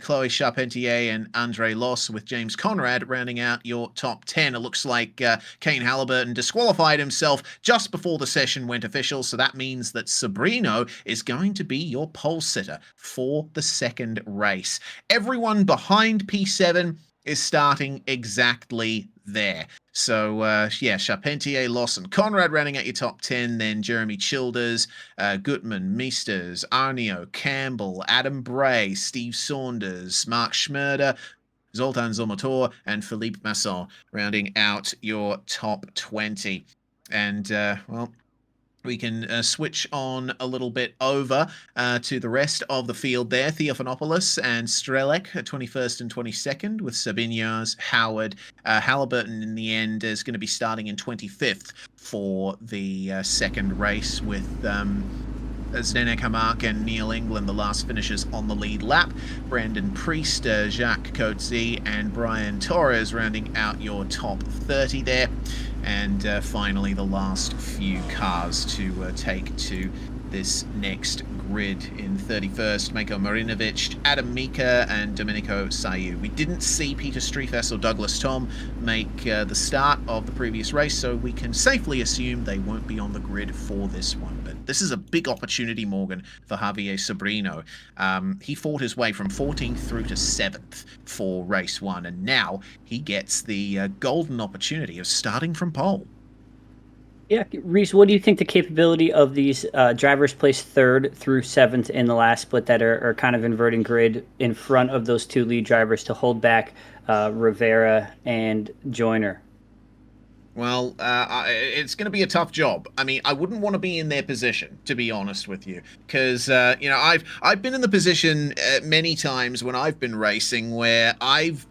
Chloe Charpentier, and Andre Los, with James Conrad rounding out your top 10. It looks like Kane Halliburton disqualified himself himself just before the session went official. So that means that Sobrino is going to be your pole sitter for the second race. Everyone behind P7 is starting exactly there. So, yeah, Charpentier, Lawson, Conrad running at your top 10, then Jeremy Childers, Gutman, Meesters, Arnio, Campbell, Adam Bray, Steve Saunders, Mark Schmerder, Zoltan Zomotor, and Philippe Masson rounding out your top 20. And, well, we can switch on a little bit over to the rest of the field there. Theophanopoulos and Strelec, 21st and 22nd, with Sabinyas, Howard. Halliburton, in the end, is going to be starting in 25th for the second race, with Zdenek Hamak and Neil England, the last finishers on the lead lap. Brandon Priest, Jacques Coetzee, and Brian Torres rounding out your top 30 there. And finally, the last few cars to take to this next grid. In 31st, Mako Marinovic, Adam Mika, and Domenico Sayu. We didn't see Peter Streefess or Douglas Tom make the start of the previous race, so we can safely assume they won't be on the grid for this one. But this is a big opportunity, Morgan, for Javier Sobrino. He fought his way from 14th through to 7th for race 1, and now he gets the golden opportunity of starting from pole. Yeah, Reese, what do you think the capability of these drivers placed 3rd through 7th in the last split that are kind of inverting grid in front of those two lead drivers to hold back Rivera and Joyner? Well, it's going to be a tough job. I mean, I wouldn't want to be in their position, to be honest with you, because you know, I've been in the position many times when I've been racing where I've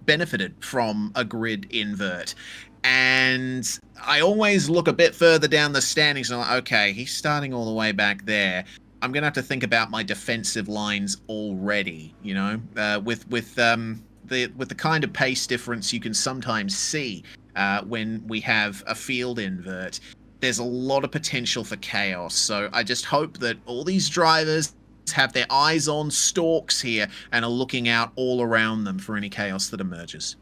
benefited from a grid invert. And I always look a bit further down the standings and I'm like, okay, he's starting all the way back there. I'm going to have to think about my defensive lines already, you know, with the kind of pace difference you can sometimes see when we have a field invert. There's a lot of potential for chaos. So I just hope that all these drivers have their eyes on stalks here and are looking out all around them for any chaos that emerges.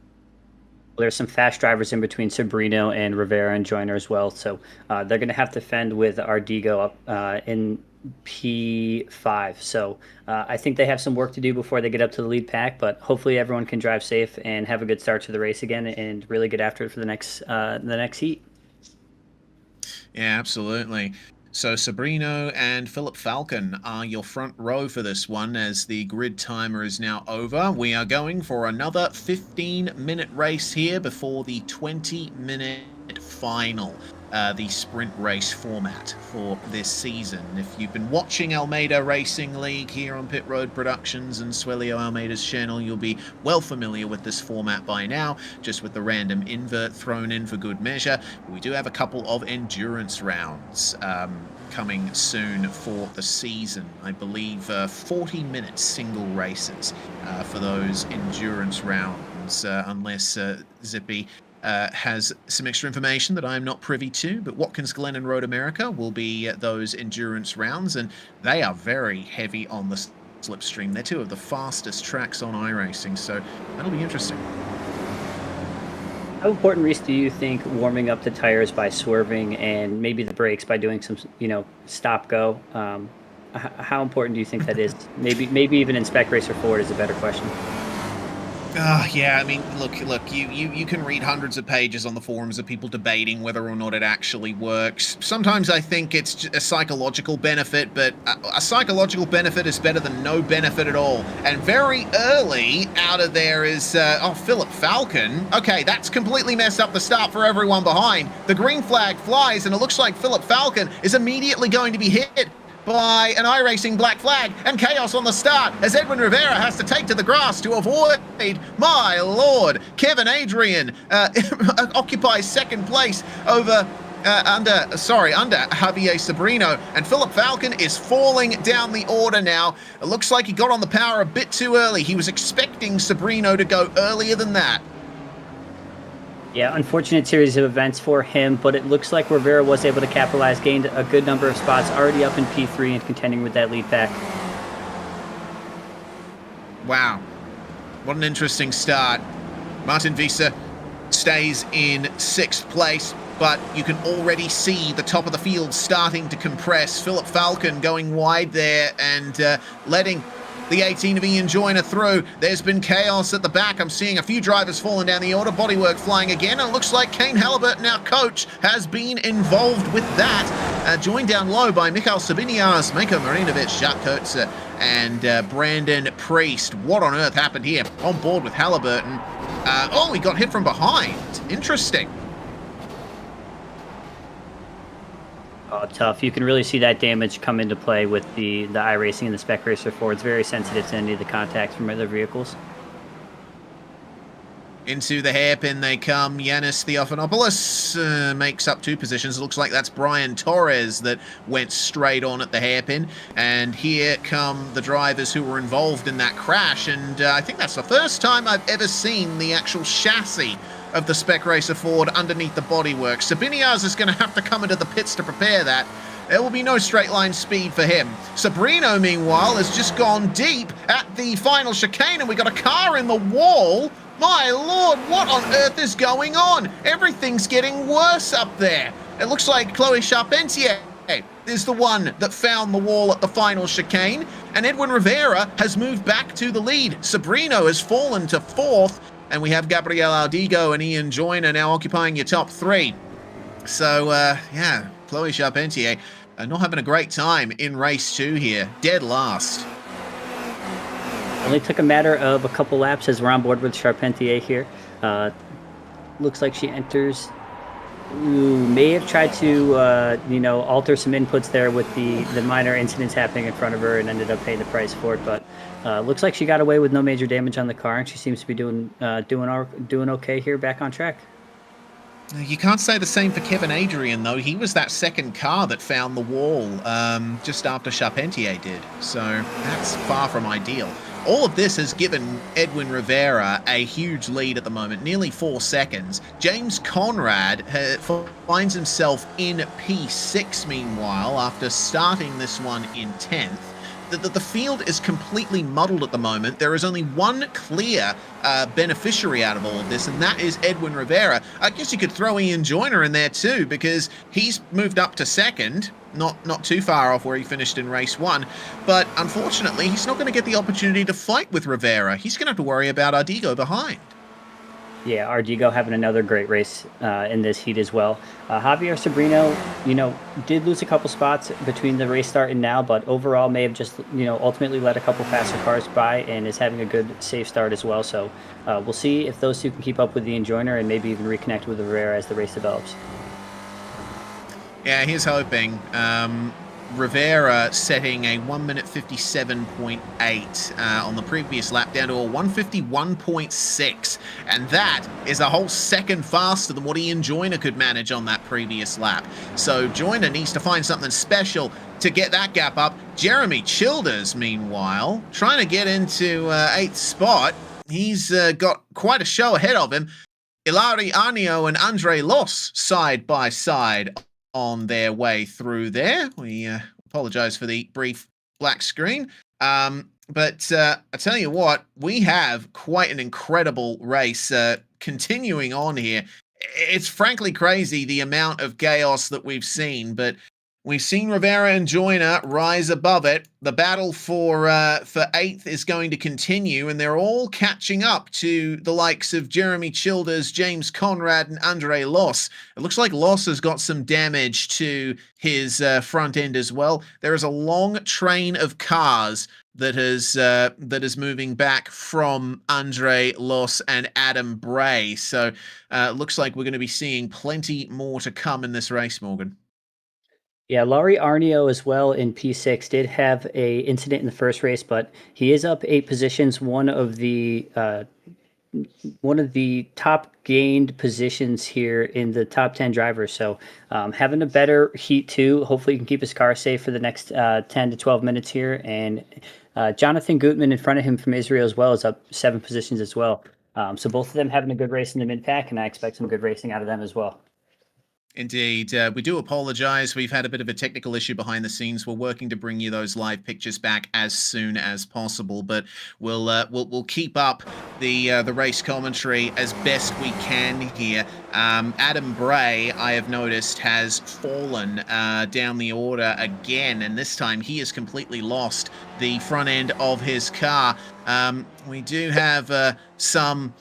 There's some fast drivers in between Sobrino and Rivera and Joyner as well, so they're going to have to fend with Ardigo up in P5. So I think they have some work to do before they get up to the lead pack, but hopefully everyone can drive safe and have a good start to the race again and really get after it for the next heat. Yeah, absolutely. So Sobrino and Philip Falcon are your front row for this one, as the grid timer is now over. We are going for another 15-minute race here before the 20-minute final, the sprint race format for this season. If you've been watching Almeida Racing League here on Pit Road Productions and Suelio Almeida's channel, you'll be well familiar with this format by now, just with the random invert thrown in for good measure. We do have a couple of endurance rounds coming soon for the season. I believe 40-minute single races for those endurance rounds, unless Zippy has some extra information that I'm not privy to. But Watkins Glen and Road America will be those endurance rounds, and they are very heavy on the slipstream. They're two of the fastest tracks on iRacing, so that'll be interesting. How important, Reese, do you think warming up the tires by swerving and maybe the brakes by doing some, stop-go? How important do you think that is? Maybe even in Spec Racer Forward is a better question. Yeah, I mean, look, you can read hundreds of pages on the forums of people debating whether or not it actually works. Sometimes I think it's a psychological benefit, but a psychological benefit is better than no benefit at all. And very early out of there is, Philip Falcon. Okay, that's completely messed up the start for everyone behind. The green flag flies, and it looks like Philip Falcon is immediately going to be hit by an iRacing black flag and chaos on the start as Edwin Rivera has to take to the grass to avoid, my lord, Kevin Adrian occupies second place over under Javier Sobrino, and Philip Falcon is falling down the order now. It looks like he got on the power a bit too early. He was expecting Sobrino to go earlier than that. Yeah, unfortunate series of events for him, but it looks like Rivera was able to capitalize, gained a good number of spots, already up in P3 and contending with that lead pack. Wow, what an interesting start. Martin Visa stays in 6th place, but you can already see the top of the field starting to compress. Philip Falcon going wide there and letting the 18 of Ian Joyner through. There's been chaos at the back. I'm seeing a few drivers falling down the order. Bodywork flying again. And it looks like Kane Halliburton, our coach, has been involved with that. Joined down low by Mikhail Sabinias, Mako Marinovic, Jacques Kurtzer, and Brandon Priest. What on earth happened here? On board with Halliburton. Oh, he got hit from behind. Interesting. Oh, tough. You can really see that damage come into play with the iRacing and the Spec Racer 4. It's very sensitive to any of the contacts from other vehicles. Into the hairpin they come. Yanis Theophanopoulos makes up 2 positions. It looks like that's Brian Torres that went straight on at the hairpin. And here come the drivers who were involved in that crash. And I think that's the first time I've ever seen the actual chassis of the Spec Racer Ford underneath the bodywork. Sabinias is going to have to come into the pits to prepare that. There will be no straight line speed for him. Sabrino, meanwhile, has just gone deep at the final chicane, and we got a car in the wall. My lord, what on earth is going on? Everything's getting worse up there. It looks like Chloe Charpentier is the one that found the wall at the final chicane, and Edwin Rivera has moved back to the lead. Sabrino has fallen to 4th, and we have Gabriel Aldigo and Ian Joyner now occupying your top 3. So, yeah, Chloe Charpentier not having a great time in race 2 here. Dead last. Only took a matter of a couple laps as we're on board with Charpentier here. Looks like she enters. May have tried to, alter some inputs there with the minor incidents happening in front of her and ended up paying the price for it. But looks like she got away with no major damage on the car, and she seems to be doing okay here, back on track. You can't say the same for Kevin Adrian, though. He was that second car that found the wall just after Charpentier did. So that's far from ideal. All of this has given Edwin Rivera a huge lead at the moment, nearly 4 seconds. James Conrad finds himself in P6, meanwhile, after starting this one in 10th. The field is completely muddled at the moment. There is only one clear beneficiary out of all of this, and that is Edwin Rivera. I guess you could throw Ian Joyner in there too, because he's moved up to 2nd, not too far off where he finished in race 1. But unfortunately, he's not going to get the opportunity to fight with Rivera. He's going to have to worry about Ardigo behind. Yeah, Ardigo having another great race in this heat as well. Javier Sabrino, did lose a couple spots between the race start and now, but overall may have just, ultimately let a couple faster cars by and is having a good, safe start as well. So we'll see if those two can keep up with the Enjoiner and maybe even reconnect with Rivera as the race develops. Yeah, he's hoping. Rivera setting a 1 minute 57.8 on the previous lap, down to a 151.6, and that is a whole second faster than what Ian Joyner could manage on that previous lap. So Joyner needs to find something special to get that gap up. Jeremy Childers, meanwhile, trying to get into 8th spot. He's got quite a show ahead of him. Ilari Arnio and Andre Los side by side on their way through there. We apologize for the brief black screen. But I tell you what, we have quite an incredible race continuing on here. It's frankly crazy the amount of chaos that we've seen, but we've seen Rivera and Joyner rise above it. The battle for 8th is going to continue, and they're all catching up to the likes of Jeremy Childers, James Conrad, and Andre Los. It looks like Los has got some damage to his front end as well. There is a long train of cars that is moving back from Andre Los and Adam Bray. So it looks like we're going to be seeing plenty more to come in this race, Morgan. Yeah, Laurie Arnio as well in P6 did have a incident in the first race, but he is up 8 positions. One of the top gained positions here in the top 10 drivers. So having a better heat too. Hopefully he can keep his car safe for the next 10 to 12 minutes here. And Jonathan Gutman in front of him from Israel as well is up 7 positions as well. So both of them having a good race in the mid pack, and I expect some good racing out of them as well. Indeed. We do apologize. We've had a bit of a technical issue behind the scenes. We're working to bring you those live pictures back as soon as possible, but we'll keep up the race commentary as best we can here. Adam Bray, I have noticed, has fallen down the order again, and this time he has completely lost the front end of his car. We do have some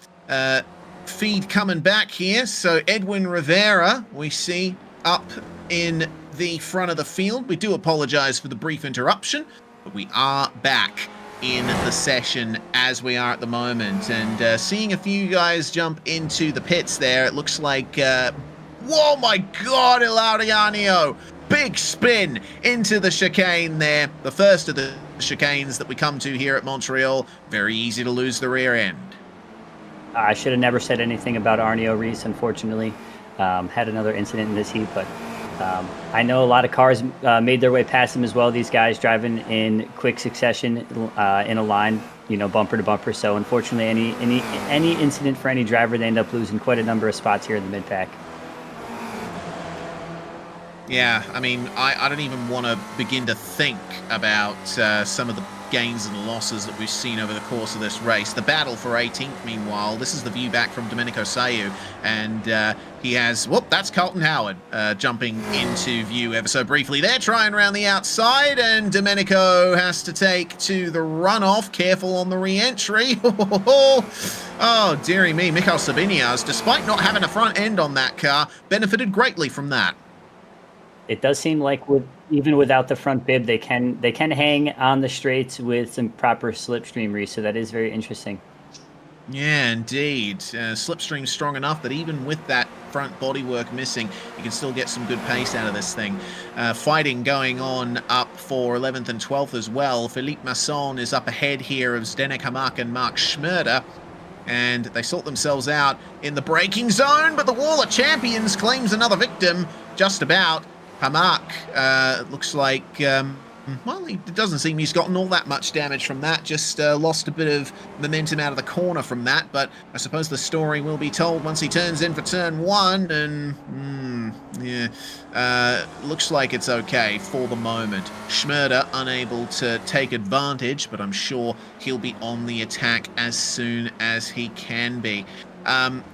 feed coming back here. So Edwin Rivera, we see up in the front of the field. We do apologize for the brief interruption, but we are back in the session as we are at the moment. And seeing a few guys jump into the pits there, it looks like, whoa, my God, Ilariano! Big spin into the chicane there. The first of the chicanes that we come to here at Montreal. Very easy to lose the rear end. I should have never said anything about Arneo Reese, unfortunately. Had another incident in this heat, but I know a lot of cars made their way past him as well. These guys driving in quick succession in a line, bumper to bumper. So unfortunately, any incident for any driver, they end up losing quite a number of spots here in the mid-pack. Yeah, I mean, I don't even want to begin to think about some of the gains and losses that we've seen over the course of this race. The battle for 18th, meanwhile, this is the view back from Domenico Sayu, and he has, whoop, that's Colton Howard jumping into view ever so briefly. They're trying around the outside, and Domenico has to take to the runoff. Careful on the re-entry. Oh, dearie me, Michael Sabinias, despite not having a front end on that car, benefited greatly from that. It does seem like even without the front bib, they can hang on the straights with some proper slipstream, Reese. So that is very interesting. Yeah, indeed. Slipstream strong enough that even with that front bodywork missing, you can still get some good pace out of this thing. Fighting going on up for 11th and 12th as well. Philippe Masson is up ahead here of Zdenek Hamak and Mark Schmerder. And they sort themselves out in the braking zone, but the Wall of Champions claims another victim, just about. Hamak looks like, well, it doesn't seem he's gotten all that much damage from that, just lost a bit of momentum out of the corner from that, but I suppose the story will be told once he turns in for turn one, and, yeah, looks like it's okay for the moment. Schmerder unable to take advantage, but I'm sure he'll be on the attack as soon as he can be.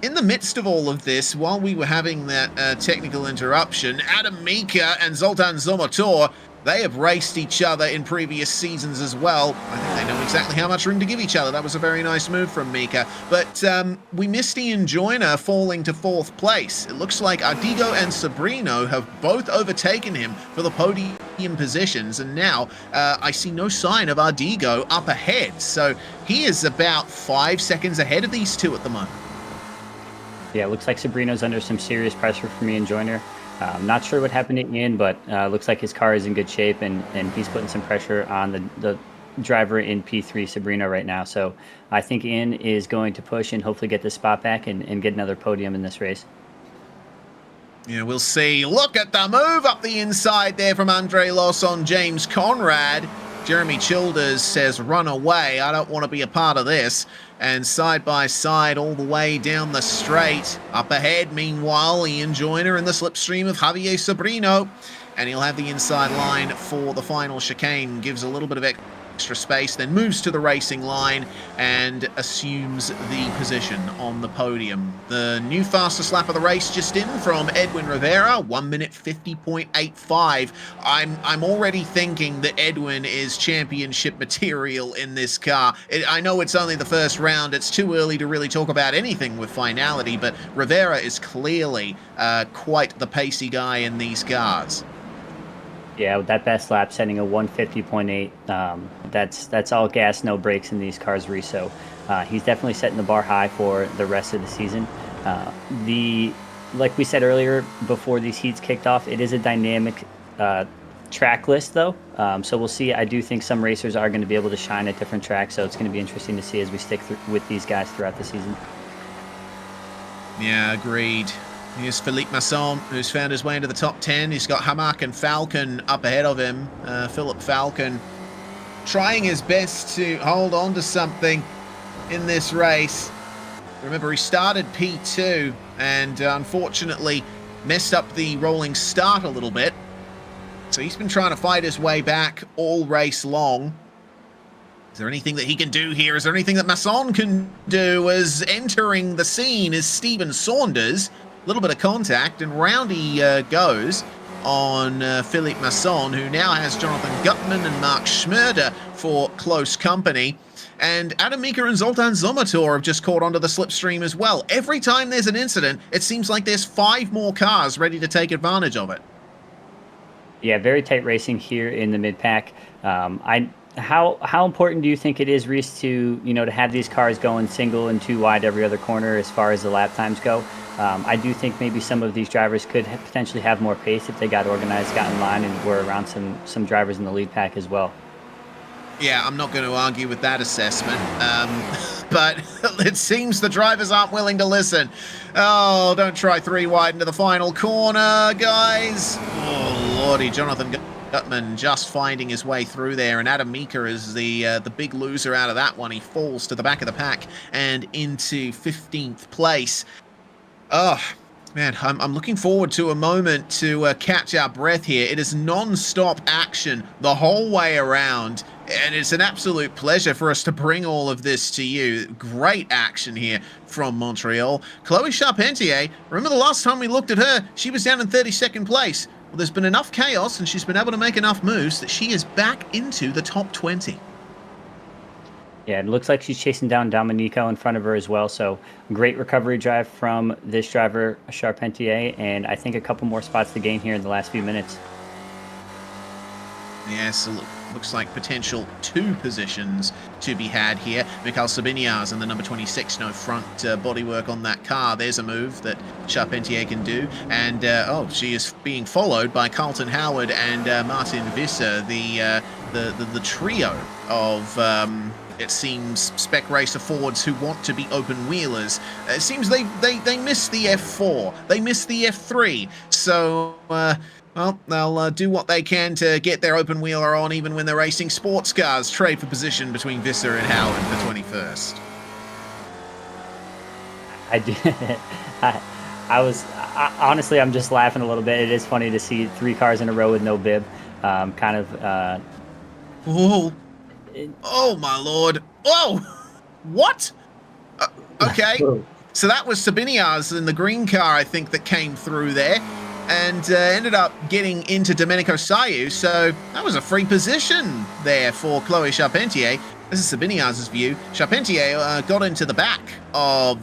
In the midst of all of this, while we were having that technical interruption, Adam Mika and Zoltan Zomotor, they have raced each other in previous seasons as well. I think they know exactly how much room to give each other. That was a very nice move from Mika. But we missed Ian Joyner falling to 4th place. It looks like Ardigo and Sabrino have both overtaken him for the podium positions, and now I see no sign of Ardigo up ahead. So he is about 5 seconds ahead of these two at the moment. Yeah, it looks like Sabrino's under some serious pressure from Ian Joyner. Not sure what happened to Ian, but looks like his car is in good shape, and he's putting some pressure on the driver in P3, Sabrino, right now. So I think Ian is going to push and hopefully get the spot back and get another podium in this race. Yeah, we'll see. Look at the move up the inside there from Andre Loss on James Conrad. Jeremy Childers says, run away. I don't want to be a part of this. And side by side all the way down the straight. Up ahead, meanwhile, Ian Joyner in the slipstream of Javier Sabrino. And he'll have the inside line for the final chicane. Gives a little bit of extra space, then moves to the racing line and assumes the position on the podium. The new fastest lap of the race just in from Edwin Rivera, 1 minute 50.85. I'm already thinking that Edwin is championship material in this car. I know it's only the first round. It's too early to really talk about anything with finality, but Rivera is clearly quite the pacey guy in these cars. Yeah, with that best lap setting a 150.8, that's all gas, no brakes in these cars, Reese. So he's definitely setting the bar high for the rest of the season. Like we said earlier, before these heats kicked off, it is a dynamic track list, though. So we'll see. I do think some racers are going to be able to shine at different tracks, so it's going to be interesting to see as we stick with these guys throughout the season. Yeah, agreed. Here's Philippe Masson, who's found his way into the top 10. He's got Hamak and Falcon up ahead of him. Philip Falcon trying his best to hold on to something in this race. Remember, he started P2 and unfortunately messed up the rolling start a little bit. So he's been trying to fight his way back all race long. Is there anything that he can do here? Is there anything that Masson can do? As entering the scene is Stephen Saunders. A little bit of contact, and round he goes on Philippe Masson, who now has Jonathan Gutman and Mark Schmurder for close company. And Adam Meeker and Zoltan Zomator have just caught onto the slipstream as well. Every time there's an incident, it seems like there's 5 more cars ready to take advantage of it. Yeah, very tight racing here in the mid-pack. How important do you think it is, Reese, to to have these cars going single and 2 wide every other corner as far as the lap times go? I do think maybe some of these drivers could potentially have more pace if they got organized, got in line, and were around some drivers in the lead pack as well. Yeah, I'm not going to argue with that assessment, but it seems the drivers aren't willing to listen. Oh, don't try 3 wide into the final corner, guys. Oh, lordy, Jonathan Gutman just finding his way through there, and Adam Meeker is the big loser out of that one. He falls to the back of the pack and into 15th place. Oh, man, I'm looking forward to a moment to catch our breath here. It is non-stop action the whole way around, and it's an absolute pleasure for us to bring all of this to you. Great action here from Montreal. Chloe Charpentier, remember the last time we looked at her, she was down in 32nd place. Well, there's been enough chaos, and she's been able to make enough moves that she is back into the top 20. Yeah, it looks like she's chasing down Domenico in front of her as well. So great recovery drive from this driver, Charpentier, and I think a couple more spots to gain here in the last few minutes. Yes, looks like potential 2 positions to be had here. Mikhail Sabiniaz in the number 26, no front bodywork on that car. There's a move that Charpentier can do. And, she is being followed by Carlton Howard and Martin Visser, the trio of... it seems spec racer Fords who want to be open wheelers. It seems they missed the F4. They missed the F3. So, well, they'll do what they can to get their open wheeler on even when they're racing sports cars. Trade for position between Visser and Howard for 21st. Honestly, I'm just laughing a little bit. It is funny to see 3 cars in a row with no bib. Oh, my lord. Oh, what? Okay. So that was Sabiniaz in the green car, I think, that came through there and ended up getting into Domenico Sayu. So that was a free position there for Chloe Charpentier. This is Sabiniaz's view. Charpentier got into the back of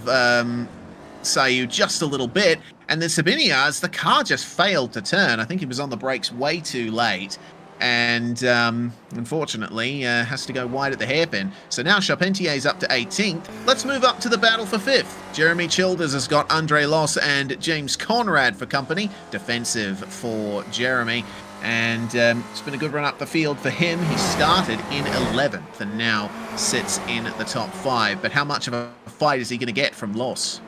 Sayu just a little bit. And then Sabiniaz, the car just failed to turn. I think he was on the brakes way too late. And unfortunately has to go wide at the hairpin. So now Charpentier's up to 18th. Let's move up to the battle for 5th. Jeremy Childers has got Andre Loss and James Conrad for company. Defensive for Jeremy. And it's been a good run up the field for him. He started in 11th and now sits in the top 5. But how much of a fight is he going to get from Loss?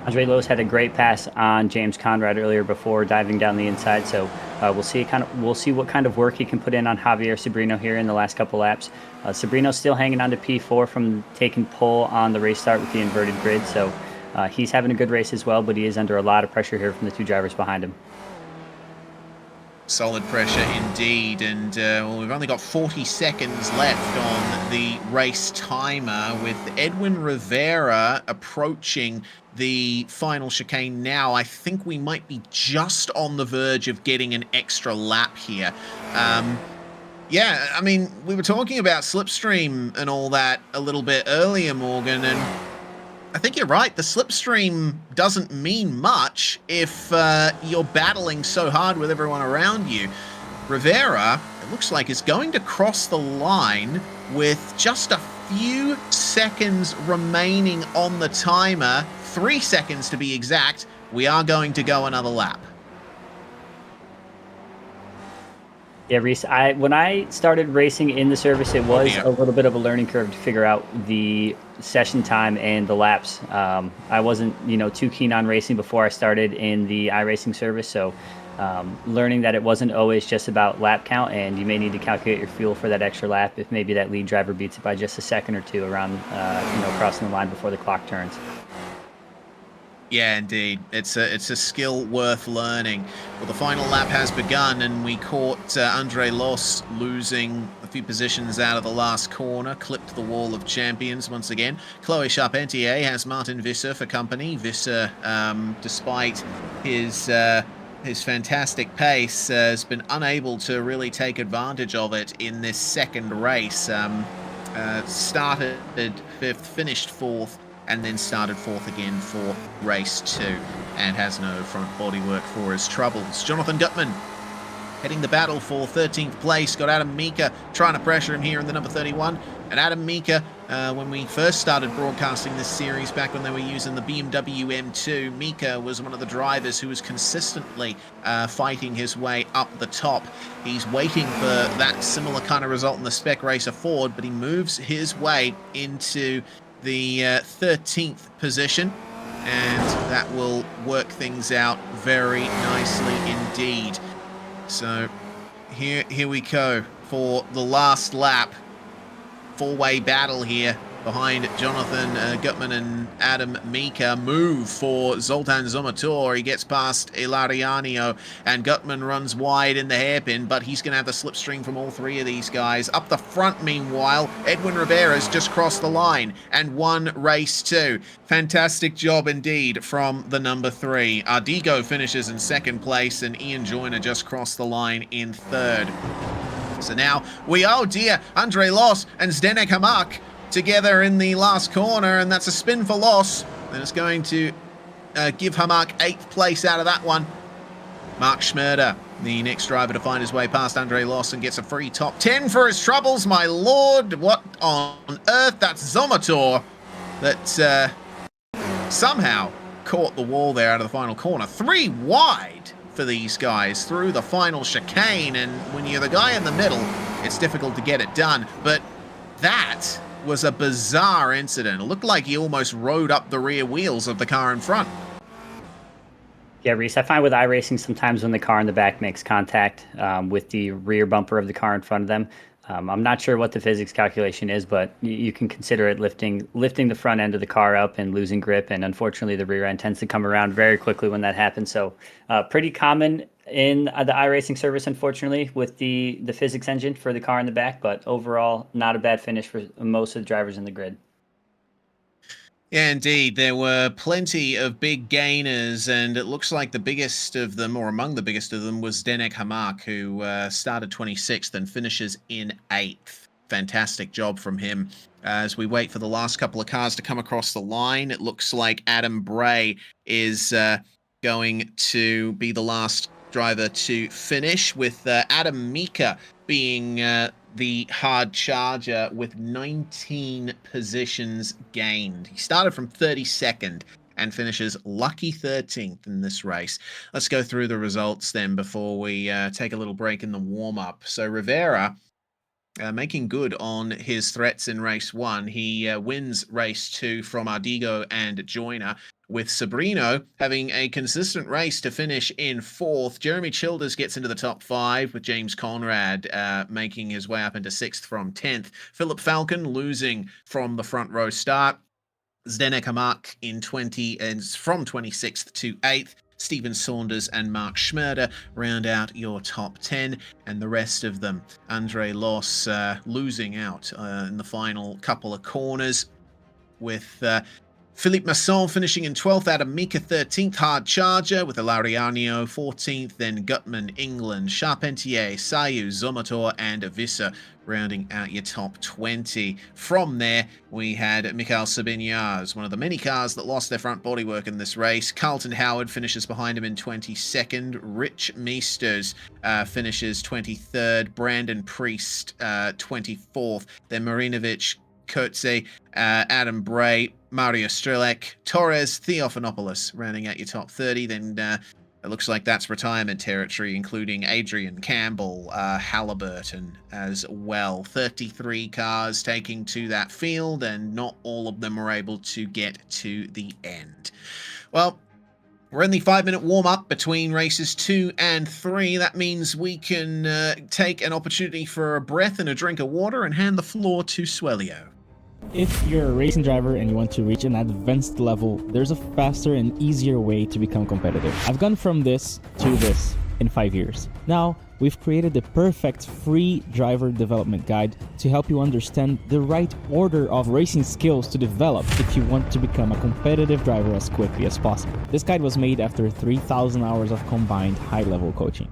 Andre Lowe's had a great pass on James Conrad earlier before diving down the inside, so we'll see what kind of work he can put in on Javier Sobrino here in the last couple laps. Sobrino's still hanging on to P4 from taking pole on the race start with the inverted grid, so he's having a good race as well, but he is under a lot of pressure here from the 2 drivers behind him. Solid pressure indeed, and well, we've only got 40 seconds left on the race timer with Edwin Rivera approaching the final chicane now. I think we might be just on the verge of getting an extra lap here. Yeah, I mean, we were talking about slipstream and all that a little bit earlier, Morgan, and I think you're right. The slipstream doesn't mean much if you're battling so hard with everyone around you. Rivera, it looks like, is going to cross the line with just a few seconds remaining on the timer. 3 seconds to be exact. We are going to go another lap. Yeah, Reese, when I started racing in the service, it was a little bit of a learning curve to figure out the session time and the laps. I wasn't, too keen on racing before I started in the iRacing service, so learning that it wasn't always just about lap count, and you may need to calculate your fuel for that extra lap if maybe that lead driver beats it by just a second or two around, crossing the line before the clock turns. Yeah, indeed. It's a skill worth learning. Well, the final lap has begun, and we caught Andre Los losing a few positions out of the last corner, clipped the wall of champions once again. Chloe Charpentier has Martin Visser for company. Visser, despite his fantastic pace, has been unable to really take advantage of it in this second race. Started fifth, finished fourth, and then started fourth again for race 2, and has no front bodywork for his troubles. Jonathan Gutman heading the battle for 13th place. Got Adam Mika trying to pressure him here in the number 31. And Adam Mika, when we first started broadcasting this series back when they were using the BMW M2, Mika was one of the drivers who was consistently fighting his way up the top. He's waiting for that similar kind of result in the Spec Racer Ford, but he moves his way into the 13th position, and that will work things out very nicely indeed. So here we go for the last lap. Four-way battle here behind Jonathan Gutman and Adam Mika. Move for Zoltan Zomator. He gets past Ilariano, and Gutman runs wide in the hairpin, but he's going to have the slipstream from all three of these guys. Up the front, meanwhile, Edwin Rivera's just crossed the line and won race 2. Fantastic job indeed from the number 3. Ardigo finishes in second place, and Ian Joyner just crossed the line in third. So now oh dear, Andre Los and Zdenek Hamak together in the last corner, and that's a spin for Los, and it's going to give Hamak 8th place out of that one. Mark Schmerder, the next driver to find his way past Andre Los, and gets a free top 10 for his troubles, my lord. What on earth? That's Zomator that somehow caught the wall there out of the final corner. 3 wide for these guys through the final chicane, and when you're the guy in the middle, it's difficult to get it done. But that was a bizarre incident. It looked like he almost rode up the rear wheels of the car in front. Yeah, Reese, I find with iRacing sometimes when the car in the back makes contact with the rear bumper of the car in front of them, I'm not sure what the physics calculation is, but you can consider it lifting the front end of the car up and losing grip, and unfortunately the rear end tends to come around very quickly when that happens. So pretty common in the iRacing service, unfortunately, with the physics engine for the car in the back, but overall not a bad finish for most of the drivers in the grid. Yeah, indeed. There were plenty of big gainers, and it looks like the biggest of them, or among the biggest of them, was Zdenek Hamak, who started 26th and finishes in 8th. Fantastic job from him. As we wait for the last couple of cars to come across the line, it looks like Adam Bray is going to be the last driver to finish, with Adam Mika being the hard charger with 19 positions gained. He started from 32nd and finishes lucky 13th in this race. Let's go through the results then before we take a little break in the warm-up. So Rivera making good on his threats in race 1. He wins race 2 from Ardigo and Joyner, with Sabrino having a consistent race to finish in 4th. Jeremy Childers gets into the top 5, with James Conrad making his way up into 6th from 10th. Philip Falcon losing from the front row start. Zdenek Hamak in from 26th to 8th. Stephen Saunders and Mark Schmerder round out your top 10, and the rest of them, Andre Los losing out in the final couple of corners, with Philippe Masson finishing in 12th, Adam Mika 13th, hard charger, with Ilariano 14th, then Gutman, England, Charpentier, Sayu, Zomator, and Visser rounding out your top 20. From there, we had Mikhail Sabinyaz, one of the many cars that lost their front bodywork in this race. Carlton Howard finishes behind him in 22nd. Rich Meesters finishes 23rd. Brandon Priest 24th. Then Marinovic, Kotze, Adam Bray, Mario Strelek, Torres, Theophanopoulos rounding out your top 30. Then it looks like that's retirement territory, including Adrian Campbell, Halliburton as well. 33 cars taking to that field, and not all of them were able to get to the end. Well, we're in the 5-minute warm-up between races 2 and 3. That means we can take an opportunity for a breath and a drink of water and hand the floor to Swellio. If you're a racing driver and you want to reach an advanced level, there's a faster and easier way to become competitive. I've gone from this to this in 5 years. Now, we've created the perfect free driver development guide to help you understand the right order of racing skills to develop if you want to become a competitive driver as quickly as possible. This guide was made after 3,000 hours of combined high-level coaching.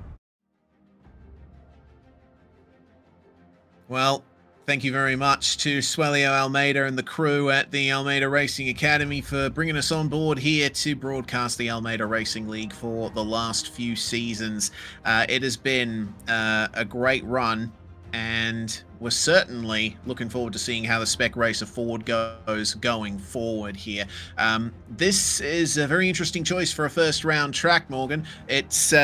Well, thank you very much to Suelio Almeida and the crew at the Almeida Racing Academy for bringing us on board here to broadcast the Almeida Racing League for the last few seasons. It has been a great run, and we're certainly looking forward to seeing how the Spec Racer Ford goes going forward here. This is a very interesting choice for a first round track, Morgan. It's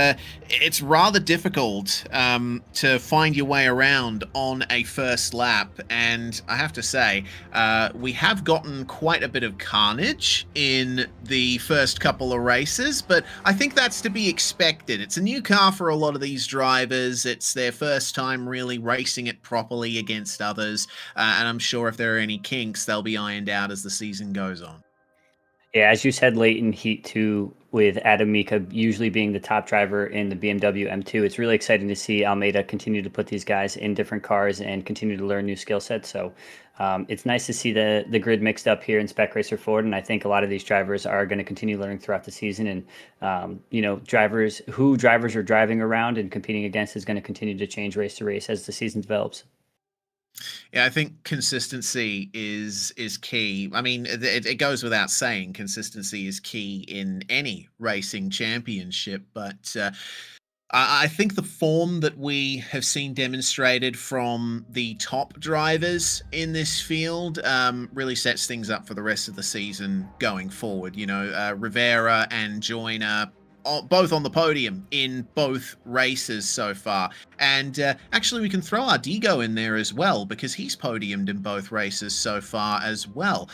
rather difficult to find your way around on a first lap, and I have to say, we have gotten quite a bit of carnage in the first couple of races, but I think that's to be expected. It's a new car for a lot of these drivers. It's their first time really racing it properly against others, and I'm sure if there are any kinks, they'll be ironed out as the season goes on. Yeah, as you said, late in Heat 2, with Adam Mika usually being the top driver in the BMW M2, it's really exciting to see Almeida continue to put these guys in different cars and continue to learn new skill sets. So it's nice to see the grid mixed up here in Spec Racer Ford, and I think a lot of these drivers are going to continue learning throughout the season. And drivers are driving around and competing against is going to continue to change race to race as the season develops. Yeah, I think consistency is key. I mean, it goes without saying, consistency is key in any racing championship, but I think the form that we have seen demonstrated from the top drivers in this field really sets things up for the rest of the season going forward. Rivera and Joyner both on the podium in both races so far. And actually, we can throw Ardigo in there as well, because he's podiumed in both races so far as well.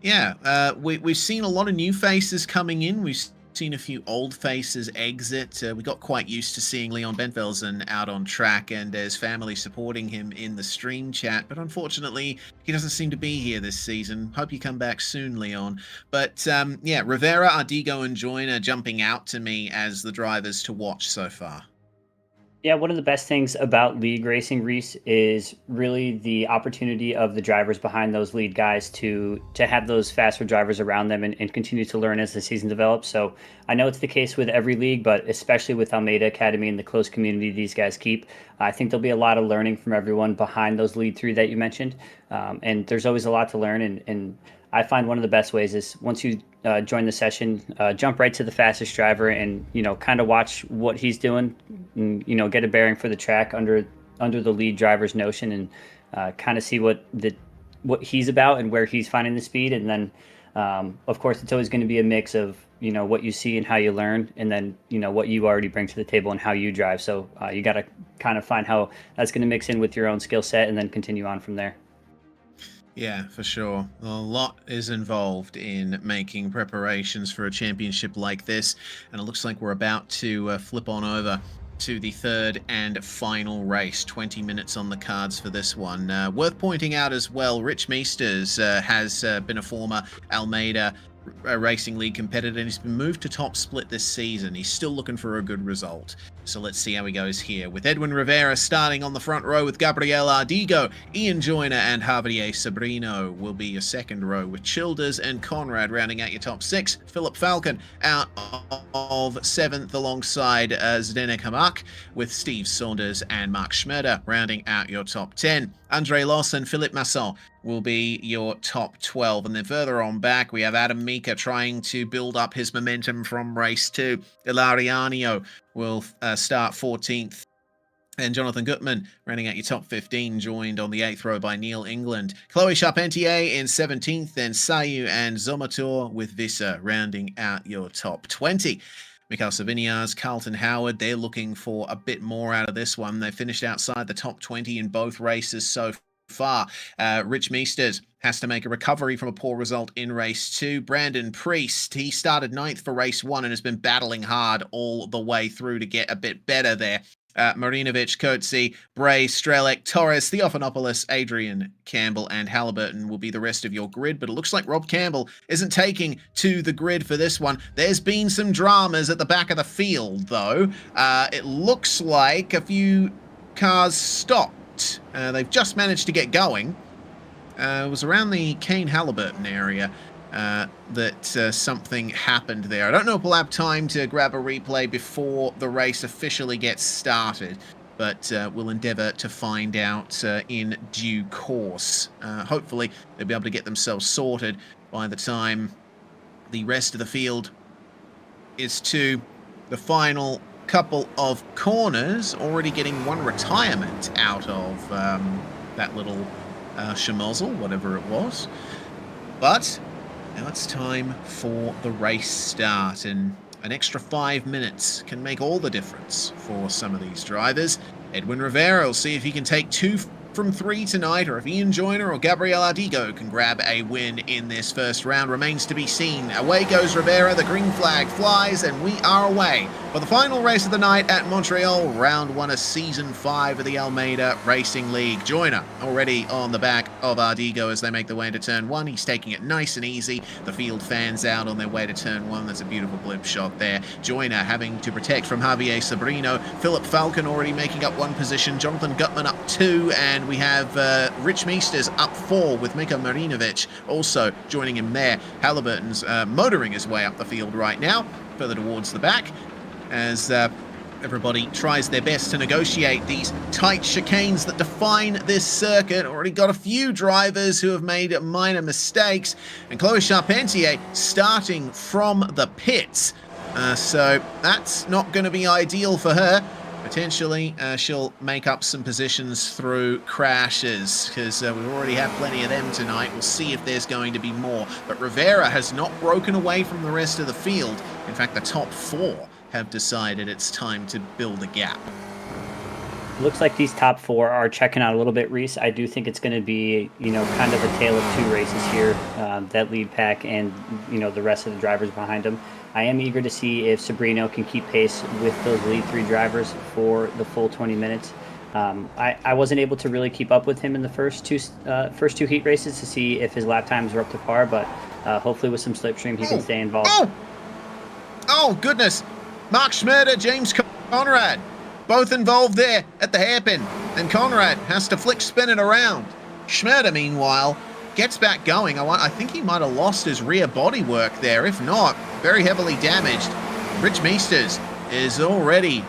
We've seen a lot of new faces coming in. We've seen a few old faces exit. We got quite used to seeing Leon Bentvelsen out on track and his family supporting him in the stream chat, but unfortunately he doesn't seem to be here this season. Hope you come back soon, Leon. But Rivera, Ardigo and Joyner jumping out to me as the drivers to watch so far. Yeah, one of the best things about league racing, Reese, is really the opportunity of the drivers behind those lead guys to have those faster drivers around them and continue to learn as the season develops. So I know it's the case with every league, but especially with Almeida Academy and the close community these guys keep, I think there'll be a lot of learning from everyone behind those lead three that you mentioned. And there's always a lot to learn. And I find one of the best ways is once you join the session, jump right to the fastest driver and, kind of watch what he's doing and, get a bearing for the track under the lead driver's notion and kind of see what he's about and where he's finding the speed. And then, of course, it's always going to be a mix of, what you see and how you learn, and then, what you already bring to the table and how you drive. So you got to kind of find how that's going to mix in with your own skill set and then continue on from there. Yeah, for sure. A lot is involved in making preparations for a championship like this, and it looks like we're about to flip on over to the third and final race. 20 minutes on the cards for this one. Worth pointing out as well, Rich Meesters has been a former Almeida Racing League competitor, and he's been moved to top split this season. He's still looking for a good result. So let's see how he goes here. With Edwin Rivera starting on the front row with Gabriel Ardigo, Ian Joyner and Javier Sobrino will be your second row, with Childers and Conrad rounding out your top six. Philip Falcon out of seventh alongside Zdenek Hamak, with Steve Saunders and Mark Schmerder rounding out your top 10. Andre Loss and Philippe Masson will be your top 12. And then further on back, we have Adam Mika trying to build up his momentum from race 2. Ilariano will start 14th. And Jonathan Gutman, rounding out your top 15, joined on the 8th row by Neil England. Chloe Charpentier in 17th, and Sayu and Zomator with Visser rounding out your top 20. Mikhail Savinias, Carlton Howard, they're looking for a bit more out of this one. They finished outside the top 20 in both races so far. Rich Meesters has to make a recovery from a poor result in race 2. Brandon Priest, he started 9th for race 1 and has been battling hard all the way through to get a bit better there. Marinovic, Coetzee, Bray, Strelec, Torres, Theophanopoulos, Adrian, Campbell, and Halliburton will be the rest of your grid. But it looks like Rob Campbell isn't taking to the grid for this one. There's been some dramas at the back of the field, though. It looks like a few cars stopped. They've just managed to get going. It was around the Kane Halliburton area that something happened there. I don't know if we'll have time to grab a replay before the race officially gets started, but we'll endeavour to find out in due course. Hopefully they'll be able to get themselves sorted by the time the rest of the field is to the final couple of corners, already getting one retirement out of that little schmozzle, whatever it was. But now it's time for the race start, and an extra 5 minutes can make all the difference for some of these drivers. Edwin Rivera will see if he can take 2 from 3 tonight, or if Ian Joyner or Gabriel Ardigo can grab a win in this first round. Remains to be seen. Away goes Rivera, the green flag flies, and we are away for the final race of the night at Montreal, round 1 of season 5 of the Almeida Racing League. Joyner already on the back of Ardigo as they make their way into turn 1. He's taking it nice and easy. The field fans out on their way to turn 1. There's a beautiful blimp shot there. Joyner having to protect from Javier Sobrino. Philip Falcon already making up 1 position. Jonathan Gutman up 2, and we have Rich Meesters up 4 with Miko Marinovic also joining him there. Halliburton's motoring his way up the field right now, further towards the back, as everybody tries their best to negotiate these tight chicanes that define this circuit. Already got a few drivers who have made minor mistakes, and Chloe Charpentier starting from the pits. So that's not going to be ideal for her. Potentially, she'll make up some positions through crashes, because we've already had plenty of them tonight. We'll see if there's going to be more. But Rivera has not broken away from the rest of the field. In fact, the top 4 have decided it's time to build a gap. Looks like these top 4 are checking out a little bit, Reese. I do think it's going to be, kind of a tale of 2 races here, that lead pack and, the rest of the drivers behind them. I am eager to see if Sobrino can keep pace with those lead 3 drivers for the full 20 minutes. I wasn't able to really keep up with him in the first two heat races to see if his lap times were up to par, but hopefully with some slipstream he can stay involved. Oh, goodness. Mark Schmerder, James Conrad, both involved there at the hairpin, and Conrad has to flick spin it around. Schmerder, meanwhile, gets back going. I think he might have lost his rear bodywork there. If not, very heavily damaged. Rich Meesters is already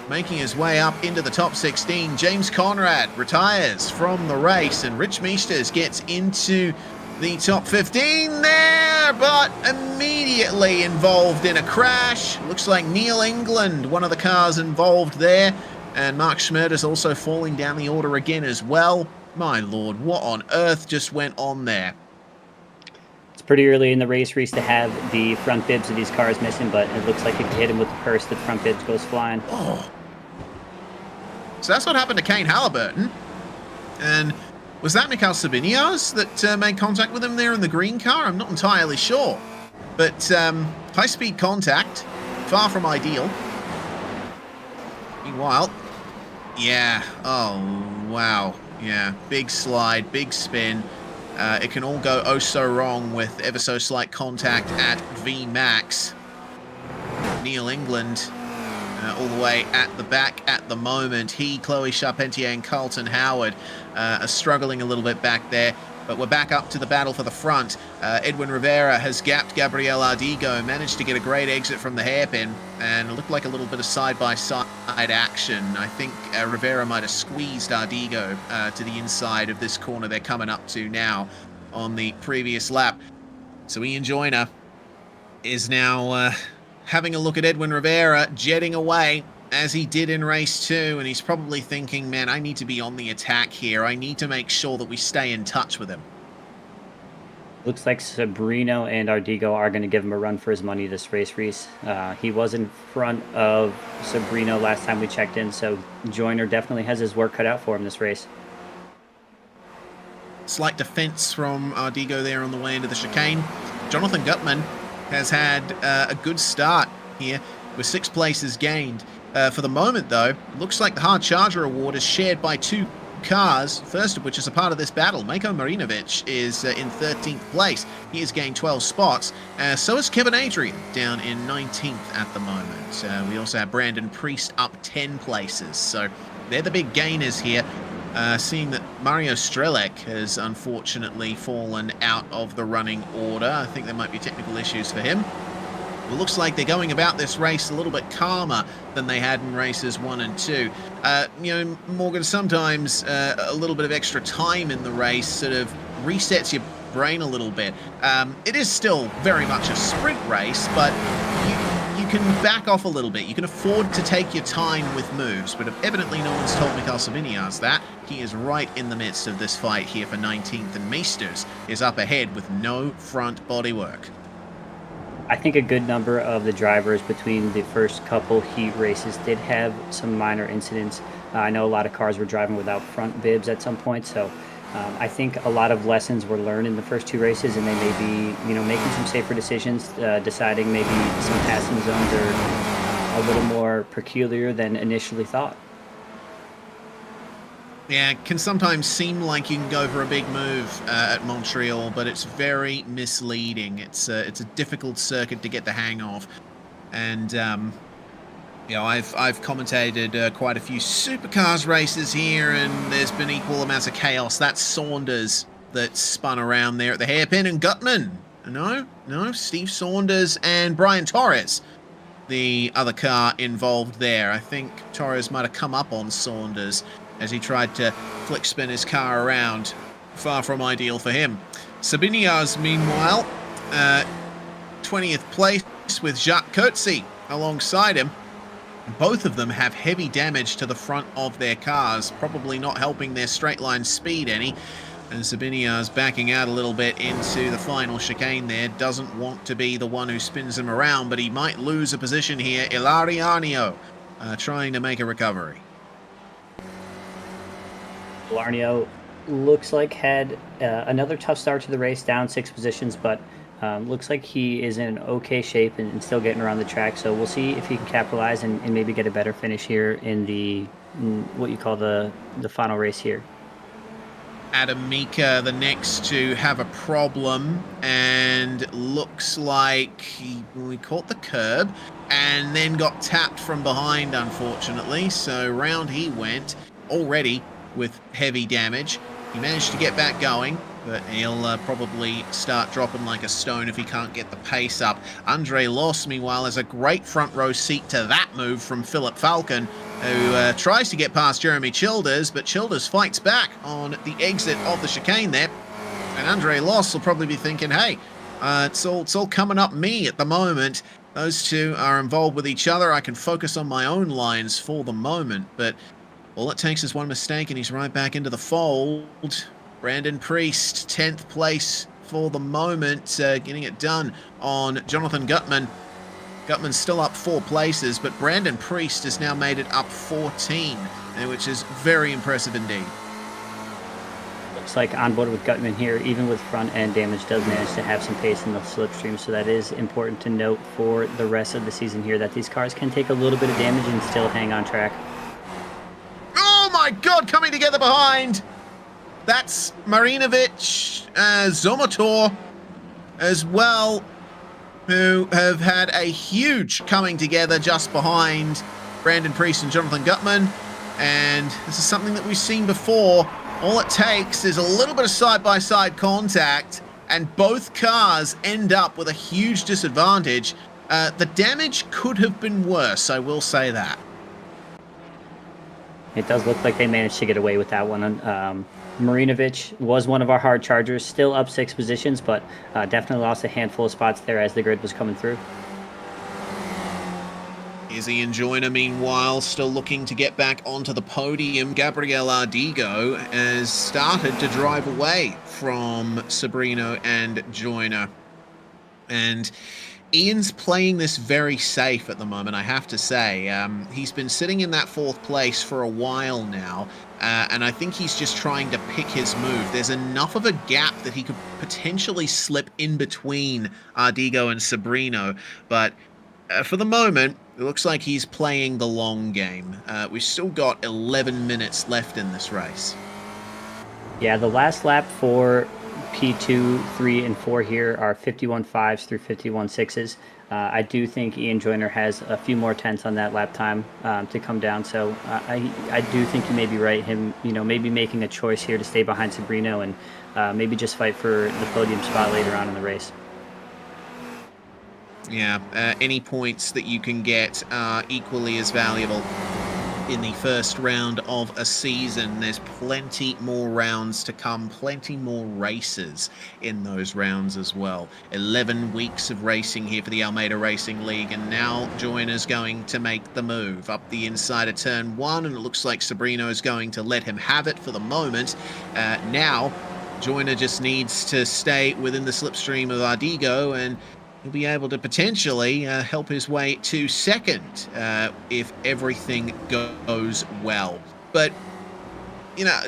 making his way up into the top 16. James Conrad retires from the race, and Rich Meesters gets into the top 15 there, but immediately involved in a crash. Looks like Neil England, one of the cars involved there, and Mark Schmerder's also falling down the order again as well. My lord, what on earth just went on there? It's pretty early in the race, Reese, to have the front bibs of these cars missing, but it looks like if you hit him with the purse, the front bibs goes flying. Oh. So that's what happened to Kane Halliburton. And was that Mikhail Sabinios that made contact with him there in the green car? I'm not entirely sure. But high-speed contact, far from ideal. Meanwhile, yeah, oh, wow. Yeah, big slide, big spin. It can all go oh so wrong with ever so slight contact at VMAX. Neil England all the way at the back at the moment. He, Chloe Charpentier, and Carlton Howard are struggling a little bit back there. But we're back up to the battle for the front. Edwin Rivera has gapped Gabriel Ardigo, managed to get a great exit from the hairpin, and it looked like a little bit of side-by-side action. I think Rivera might have squeezed Ardigo to the inside of this corner they're coming up to now on the previous lap. So Ian Joyner is now having a look at Edwin Rivera jetting away as he did in race 2, and he's probably thinking, man, I need to be on the attack here. I need to make sure that we stay in touch with him. Looks like Sobrino and Ardigo are going to give him a run for his money this race, Reese. He was in front of Sobrino last time we checked in, so Joyner definitely has his work cut out for him this race. Slight defense from Ardigo there on the way into the chicane. Jonathan Gutman has had a good start here with 6 places gained For the moment, though, looks like the Hard Charger Award is shared by 2 cars, first of which is a part of this battle. Mako Marinovic is in 13th place. He has gained 12 spots. So is Kevin Adrian, down in 19th at the moment. We also have Brandon Priest up 10 places. So they're the big gainers here. Seeing that Mario Strelec has unfortunately fallen out of the running order. I think there might be technical issues for him. It looks like they're going about this race a little bit calmer than they had in races 1 and 2. You know, Morgan, sometimes a little bit of extra time in the race sort of resets your brain a little bit. It is still very much a sprint race, but you can back off a little bit. You can afford to take your time with moves, but evidently no one's told Mikhail Sabinias that. He is right in the midst of this fight here for 19th, and Meesters is up ahead with no front bodywork. I think a good number of the drivers between the first couple heat races did have some minor incidents. I know a lot of cars were driving without front bibs at some point, so I think a lot of lessons were learned in the first 2 races, and they may be, you know, making some safer decisions, deciding maybe some passing zones are a little more peculiar than initially thought. Yeah, it can sometimes seem like you can go for a big move at Montreal, but it's very misleading. It's a difficult circuit to get the hang of, and you know, I've commentated quite a few supercars races here, and there's been equal amounts of chaos. That's Saunders that spun around there at the hairpin, and Gutman. No, Steve Saunders and Brian Torres, the other car involved there. I think Torres might have come up on Saunders as he tried to flick spin his car around. Far from ideal for him. Sabinias, meanwhile, 20th place with Jacques Coetzee alongside him. Both of them have heavy damage to the front of their cars, probably not helping their straight line speed any. And Sabinias backing out a little bit into the final chicane there. Doesn't want to be the one who spins him around, but he might lose a position here. Ilariano trying to make a recovery. Larnio looks like had another tough start to the race, down 6 positions, but looks like he is in okay shape and still getting around the track. So we'll see if he can capitalize and maybe get a better finish here in the what you call the final race here. Adam Mika, the next to have a problem, and looks like he caught the curb and then got tapped from behind, unfortunately. So round he went already with heavy damage. He managed to get back going, but he'll probably start dropping like a stone if he can't get the pace up. Andre Loss, meanwhile, has a great front row seat to that move from Philip Falcon, who tries to get past Jeremy Childers, but Childers fights back on the exit of the chicane there. And Andre Loss will probably be thinking, hey, it's all coming up me at the moment. Those two are involved with each other. I can focus on my own lines for the moment, but all it takes is one mistake and he's right back into the fold. Brandon Priest, 10th place for the moment, getting it done on Jonathan Gutman. Gutman's still up 4 places, but Brandon Priest has now made it up 14, which is very impressive indeed. Looks like on board with Gutman here, even with front end damage, does manage to have some pace in the slipstream, so that is important to note for the rest of the season here, that these cars can take a little bit of damage and still hang on track. Oh my god, coming together behind! That's Marinovic, Zomotor as well, who have had a huge coming together just behind Brandon Priest and Jonathan Gutman. And this is something that we've seen before. All it takes is a little bit of side-by-side contact, and both cars end up with a huge disadvantage. The damage could have been worse, I will say that. It does look like they managed to get away with that one. Marinovic was one of our hard chargers, still up 6 positions, but definitely lost a handful of spots there as the grid was coming through. Izzy and Joyner, meanwhile, still looking to get back onto the podium. Gabriel Ardigo has started to drive away from Sabrino and Joyner. And Ian's playing this very safe at the moment, I have to say. He's been sitting in that 4th place for a while now, and I think he's just trying to pick his move. There's enough of a gap that he could potentially slip in between Ardigo and Sabrino, but For the moment, it looks like he's playing the long game. We've still got 11 minutes left in this race. Yeah, the last lap for P2, 3, and 4 here are 51.5s through 51.6s. I do think Ian Joyner has a few more tenths on that lap time to come down. So I do think you may be right. Him, maybe making a choice here to stay behind Sabrino and maybe just fight for the podium spot later on in the race. Yeah, any points that you can get are equally as valuable in the first round of a season. There's plenty more rounds to come, plenty more races in those rounds as well. 11 weeks of racing here for the Almeida Racing League, and now Joyner's going to make the move up the inside of turn 1, and it looks like Sabrino's going to let him have it for the moment. Now, Joyner just needs to stay within the slipstream of Ardigo, and he'll be able to potentially help his way to second if everything goes well. But,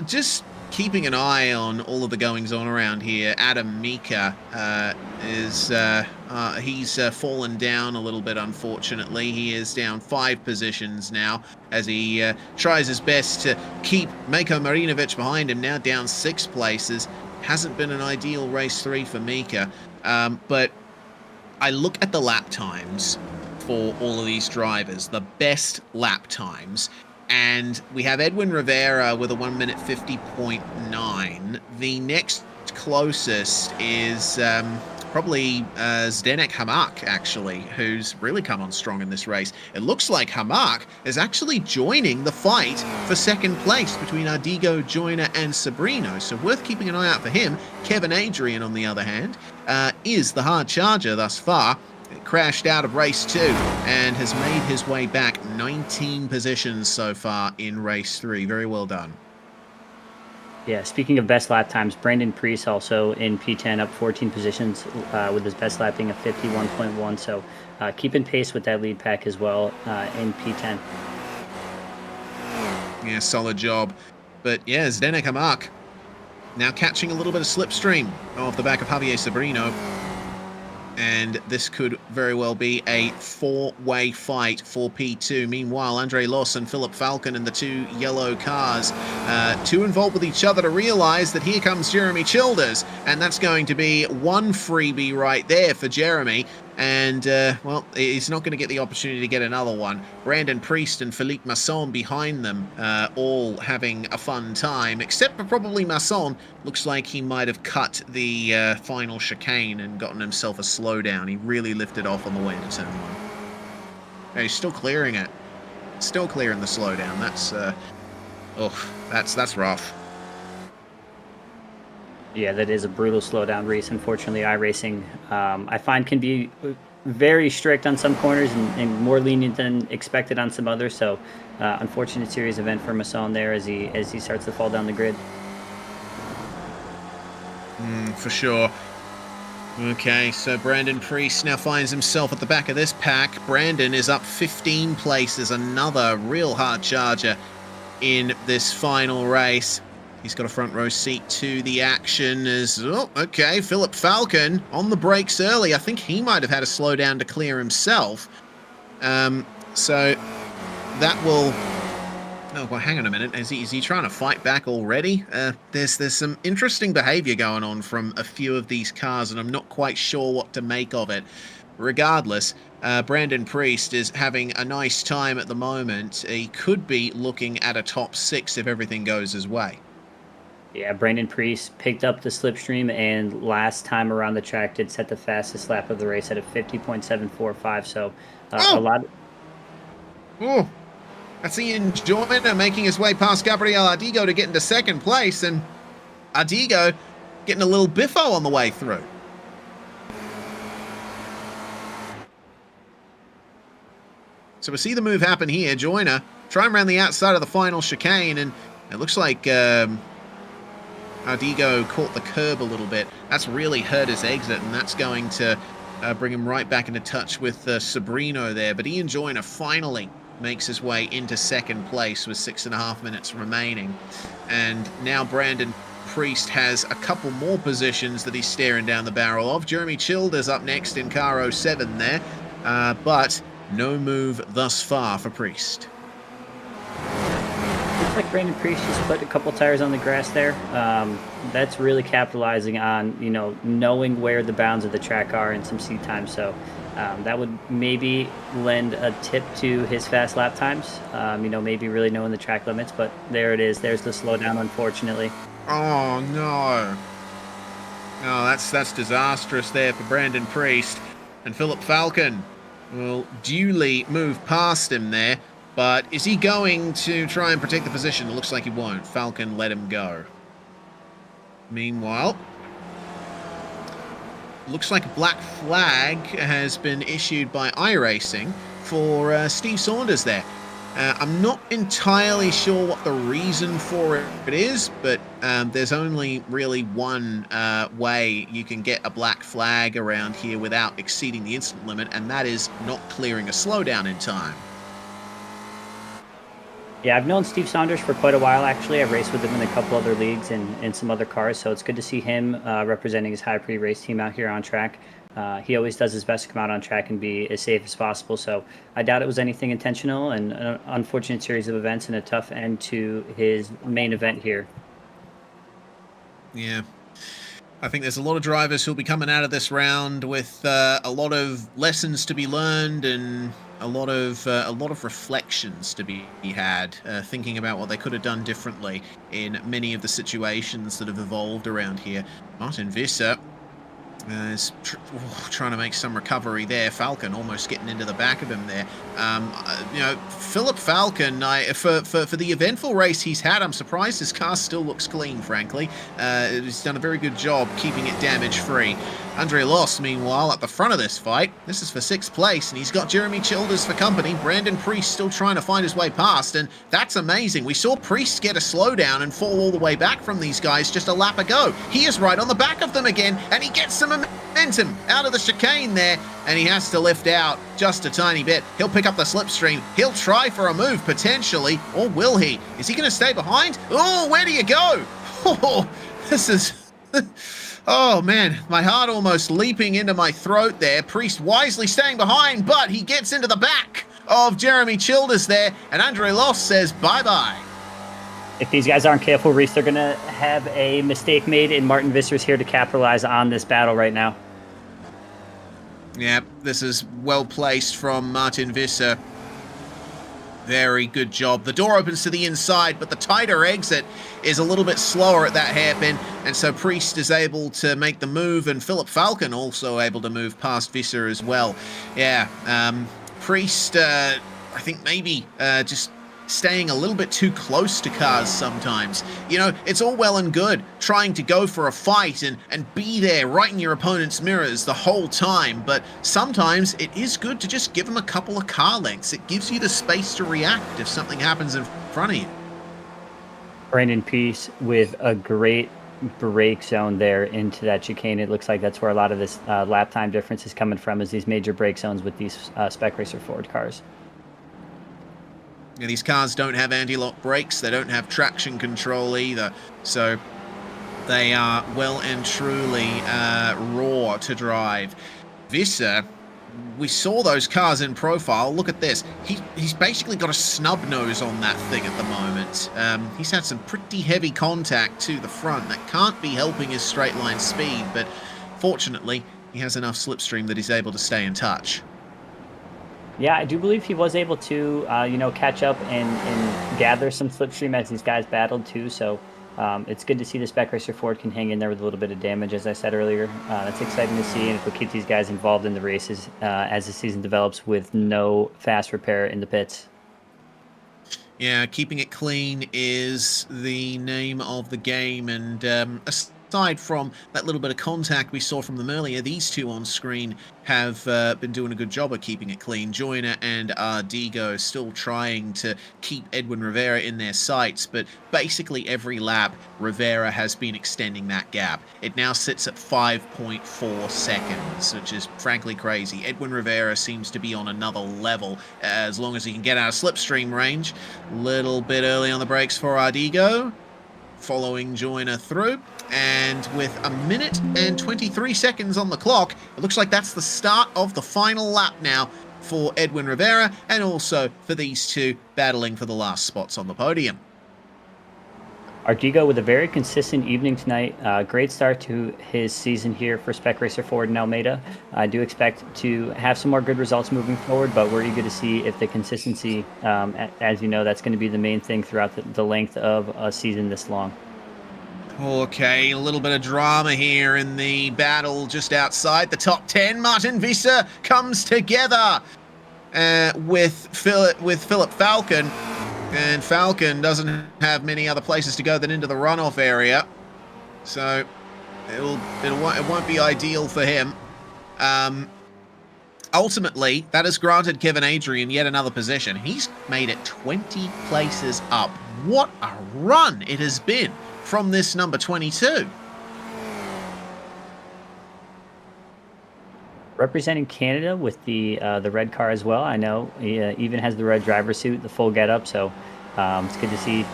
just keeping an eye on all of the goings-on around here, Adam Mika he's fallen down a little bit, unfortunately. He is down 5 positions now as he tries his best to keep Mako Marinovic behind him, now down 6 places. Hasn't been an ideal race 3 for Mika, but I look at the lap times for all of these drivers, the best lap times, and we have Edwin Rivera with a 1 minute 50.9. The next closest is probably Zdenek Hamak, actually, who's really come on strong in this race. It looks like Hamak is actually joining the fight for second place between Ardigo, Joyner, and Sabrino, so worth keeping an eye out for him. Kevin Adrian, on the other hand, is the hard charger thus far. It crashed out of race 2 and has made his way back 19 positions so far in race 3. Very well done. Yeah, speaking of best lap times, Brandon Priest also in P10 up 14 positions with his best lap being a 51.1. So keeping pace with that lead pack as well in P10. Yeah, solid job. But yeah, Zdenek Hamak now catching a little bit of slipstream off the back of Javier Sabrino. And this could very well be a 4-way fight for P2. Meanwhile, Andre Loss and Philip Falcon in the 2 yellow cars, too involved with each other to realize that here comes Jeremy Childers, and that's going to be one freebie right there for Jeremy. And, well, he's not going to get the opportunity to get another one. Brandon Priest and Philippe Masson behind them, all having a fun time, except for probably Masson. Looks like he might have cut the final chicane and gotten himself a slowdown. He really lifted off on the way to turn 1. He's still clearing it. Still clearing the slowdown. That's rough. Yeah, that is a brutal slowdown race. Unfortunately, iRacing, I find, can be very strict on some corners and more lenient than expected on some others. So, unfortunate series event for Masson there as he starts to fall down the grid. For sure. Okay, so Brandon Priest now finds himself at the back of this pack. Brandon is up 15 places, another real hard charger in this final race. He's got a front row seat to the action okay, Philip Falcon on the brakes early. I think he might have had a slowdown to clear himself. So that will... Oh, well, hang on a minute. Is he trying to fight back already? There's some interesting behavior going on from a few of these cars, and I'm not quite sure what to make of it. Regardless, Brandon Priest is having a nice time at the moment. He could be looking at a top 6 if everything goes his way. Yeah, Brandon Priest picked up the slipstream, and last time around the track did set the fastest lap of the race at a 50.745. So a lot. Oh, that's Ian Joyner making his way past Gabriel Ardigo to get into second place, and Ardigo getting a little biffo on the way through. So we see the move happen here. Joyner trying around the outside of the final chicane, and it looks like Ardigo caught the curb a little bit. That's really hurt his exit, and that's going to bring him right back into touch with Sabrino there. But Ian Joyner finally makes his way into second place with 6.5 minutes remaining. And now Brandon Priest has a couple more positions that he's staring down the barrel of. Jeremy Childers up next in car 07 there. But No move thus far for Priest. Looks like Brandon Priest just put a couple tires on the grass there. That's really capitalizing on, knowing where the bounds of the track are and some seat time. So that would maybe lend a tip to his fast lap times, maybe really knowing the track limits. But there it is. There's the slowdown, unfortunately. Oh, no. Oh, that's disastrous there for Brandon Priest. And Philip Falcon will duly move past him there. But is he going to try and protect the position? It looks like he won't. Falcon let him go. Meanwhile, looks like a black flag has been issued by iRacing for Steve Saunders there. I'm not entirely sure what the reason for it is, but there's only really one way you can get a black flag around here without exceeding the instant limit, and that is not clearing a slowdown in time. Yeah, I've known Steve Saunders for quite a while, actually. I've raced with him in a couple other leagues and in some other cars, so it's good to see him representing his high pre-race team out here on track. He always does his best to come out on track and be as safe as possible, so I doubt it was anything intentional, and an unfortunate series of events and a tough end to his main event here. Yeah. I think there's a lot of drivers who'll be coming out of this round with a lot of lessons to be learned and a lot of reflections to be had, thinking about what they could have done differently in many of the situations that have evolved around here. Martin Visser is trying to make some recovery there. Falcon almost getting into the back of him there. Philip Falcon, for the eventful race he's had, I'm surprised his car still looks clean, frankly. He's done a very good job keeping it damage-free. Andre Loss, meanwhile, at the front of this fight. This is for 6th place, and he's got Jeremy Childers for company. Brandon Priest still trying to find his way past, and that's amazing. We saw Priest get a slowdown and fall all the way back from these guys just a lap ago. He is right on the back of them again, and he gets some momentum out of the chicane there, and he has to lift out just a tiny bit. He'll pick up the slipstream. He'll try for a move, potentially, or will he? Is he going to stay behind? Oh, where do you go? Oh, this is... Oh, man, my heart almost leaping into my throat there. Priest wisely staying behind, but he gets into the back of Jeremy Childers there, and Andre Loss says bye-bye. If these guys aren't careful, Reese, they're going to have a mistake made, and Martin Visser's here to capitalize on this battle right now. Yeah, this is well placed from Martin Visser. Very good job. The door opens to the inside, but the tighter exit is a little bit slower at that hairpin, and so Priest is able to make the move, and Philip Falcon also able to move past Visser as well. Yeah, Priest, I think maybe just staying a little bit too close to cars sometimes. It's all well and good trying to go for a fight and be there right in your opponent's mirrors the whole time, but sometimes it is good to just give them a couple of car lengths. It gives you the space to react if something happens in front of you. Brandon Priest with a great brake zone there into that chicane. It looks like that's where a lot of this lap time difference is coming from, is these major brake zones with these Spec Racer Ford cars. Yeah, these cars don't have anti-lock brakes. They don't have traction control either. So they are well and truly raw to drive. Visser, we saw those cars in profile. Look at this. He's basically got a snub nose on that thing at the moment. He's had some pretty heavy contact to the front. That can't be helping his straight line speed, but fortunately, he has enough slipstream that he's able to stay in touch. Yeah, I do believe he was able to, catch up and gather some slipstream as these guys battled too. So it's good to see the Spec Racer Ford can hang in there with a little bit of damage, as I said earlier. That's exciting to see, and it will keep these guys involved in the races as the season develops with no fast repair in the pits. Yeah, keeping it clean is the name of the game, and aside from that little bit of contact we saw from them earlier, these two on screen have been doing a good job of keeping it clean. Joyner and Ardigo still trying to keep Edwin Rivera in their sights, but basically every lap, Rivera has been extending that gap. It now sits at 5.4 seconds, which is frankly crazy. Edwin Rivera seems to be on another level as long as he can get out of slipstream range. Little bit early on the brakes for Ardigo, following Joyner through, and with a minute and 23 seconds on the clock, it looks like that's the start of the final lap now for Edwin Rivera, and also for these two battling for the last spots on the podium. Ardigo with a very consistent evening tonight. Great start to his season here for Spec Racer Ford in Almeida. I do expect to have some more good results moving forward, but we're eager to see if the consistency, as you know, that's going to be the main thing throughout the length of a season this long. Okay, a little bit of drama here in the battle just outside the top 10. Martin Visser comes together with Philip Falcon. And Falcon doesn't have many other places to go than into the runoff area, so it won't be ideal for him. Ultimately, that has granted Kevin Adrian yet another position. He's made it 20 places up. What a run it has been from this number 22. Representing Canada with the red car as well. I know he even has the red driver suit, the full getup. So it's good to see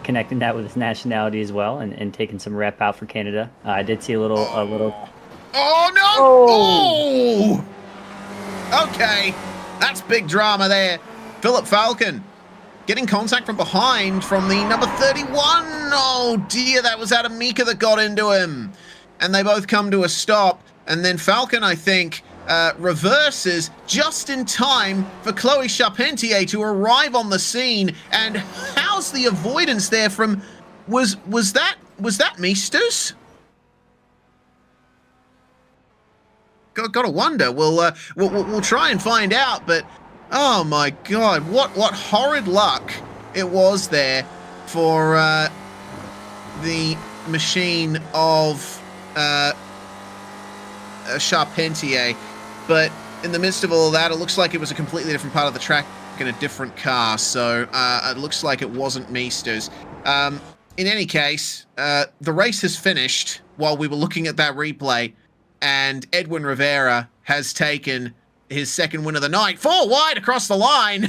connecting that with his nationality as well, and taking some rep out for Canada. I did see a little. Oh no! Oh! Oh! Okay, that's big drama there. Philip Falcon getting contact from behind from the number 31. Oh dear, that was Adamika that got into him, and they both come to a stop. And then Falcon, I think, reverses just in time for Chloe Charpentier to arrive on the scene. And how's the avoidance there from... Was that Mistus? Gotta wonder. We'll try and find out. But oh my God, what horrid luck it was there for the machine of Charpentier. But in the midst of all that, it looks like it was a completely different part of the track in a different car, so it looks like it wasn't Meesters. In any case, the race has finished while we were looking at that replay, and Edwin Rivera has taken his second win of the night, 4 wide across the line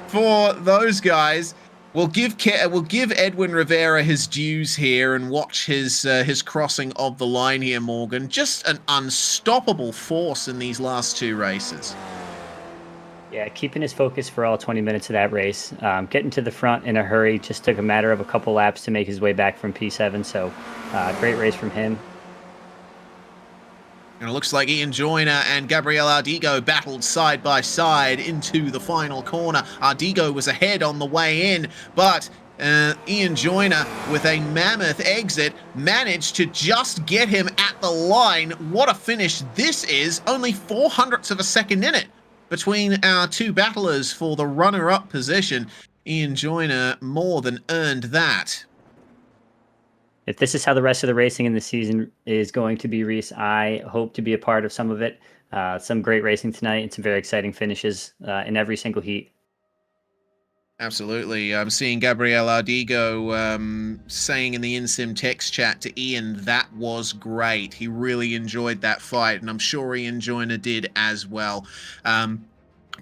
for those guys. We'll give Edwin Rivera his dues here and watch his crossing of the line here, Morgan. Just an unstoppable force in these last 2 races. Yeah, keeping his focus for all 20 minutes of that race. Getting to the front in a hurry, just took a matter of a couple laps to make his way back from P7, so great race from him. And it looks like Ian Joyner and Gabriel Ardigo battled side by side into the final corner. Ardigo was ahead on the way in, but Ian Joyner, with a mammoth exit, managed to just get him at the line. What a finish this is. Only 0.04 of a second in it between our 2 battlers for the runner-up position. Ian Joyner more than earned that. If this is how the rest of the racing in the season is going to be, Reese, I hope to be a part of some of it. Some great racing tonight and some very exciting finishes in every single heat. Absolutely. I'm seeing Gabriel Ardigo saying in the InSim text chat to Ian, that was great. He really enjoyed that fight, and I'm sure Ian Joyner did as well.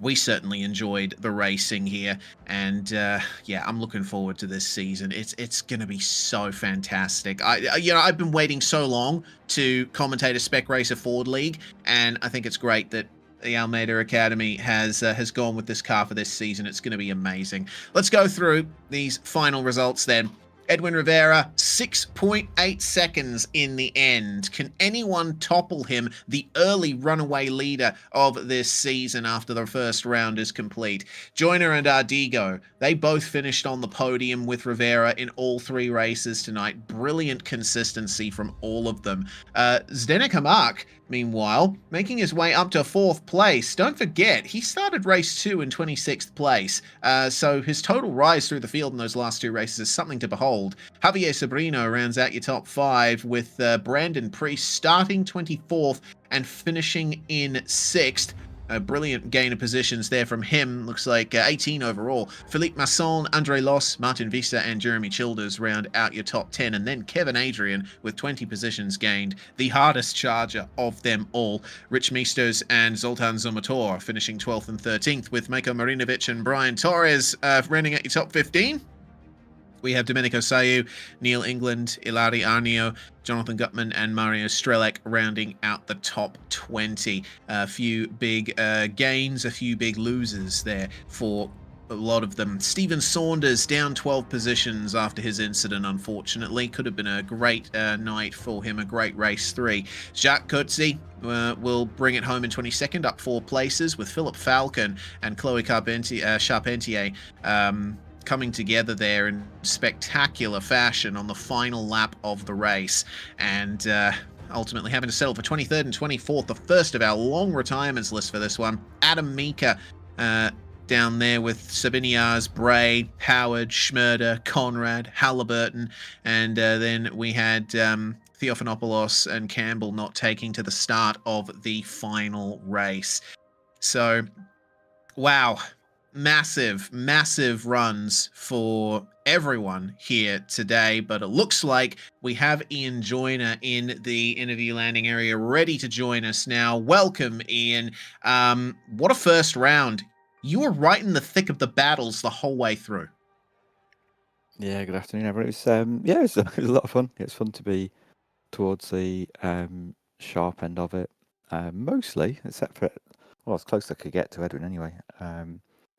We certainly enjoyed the racing here, and yeah, I'm looking forward to this season. It's going to be so fantastic. I've been waiting so long to commentate a Spec Racer Ford League, and I think it's great that the Almeida Academy has gone with this car for this season. It's going to be amazing. Let's go through these final results then. Edwin Rivera, 6.8 seconds in the end. Can anyone topple him, the early runaway leader of this season after the first round is complete? Joyner and Ardigo, they both finished on the podium with Rivera in all 3 races tonight. Brilliant consistency from all of them. Zdenek Hamak, meanwhile, making his way up to 4th place. Don't forget, he started race 2 in 26th place, so his total rise through the field in those last 2 races is something to behold. Javier Sobrino rounds out your top 5 with Brandon Priest starting 24th and finishing in 6th. A brilliant gain of positions there from him. Looks like 18 overall. Philippe Masson, Andre Loss, Martin Vista, and Jeremy Childers round out your top 10. And then Kevin Adrian with 20 positions gained. The hardest charger of them all. Rich Mistos and Zoltan Zomator finishing 12th and 13th, with Mako Marinovic and Brian Torres rounding out your top 15. We have Domenico Sayu, Neil England, Ilari Arnio, Jonathan Gutman, and Mario Strelek rounding out the top 20. A few big gains, a few big losers there for a lot of them. Stephen Saunders down 12 positions after his incident, unfortunately. Could have been a great night for him, a great race 3. Jacques Coetzee will bring it home in 22nd, up 4 places, with Philip Falcon and Chloe Charpentier coming together there in spectacular fashion on the final lap of the race, and ultimately having to settle for 23rd and 24th, the first of our long retirements list for this one. Adam Mika down there with Sabiniars, Bray, Howard, Schmerder, Conrad, Halliburton, and then we had Theophanopoulos and Campbell not taking to the start of the final race. So, wow. Massive runs for everyone here today, but it looks like we have Ian Joyner in the interview landing area ready to join us now. Welcome, Ian. What a first round. You were right in the thick of the battles the whole way through. Yeah, good afternoon, everyone. It was a lot of fun. It was fun to be towards the sharp end of it, mostly, except for, well, as close as I could get to Edwin anyway.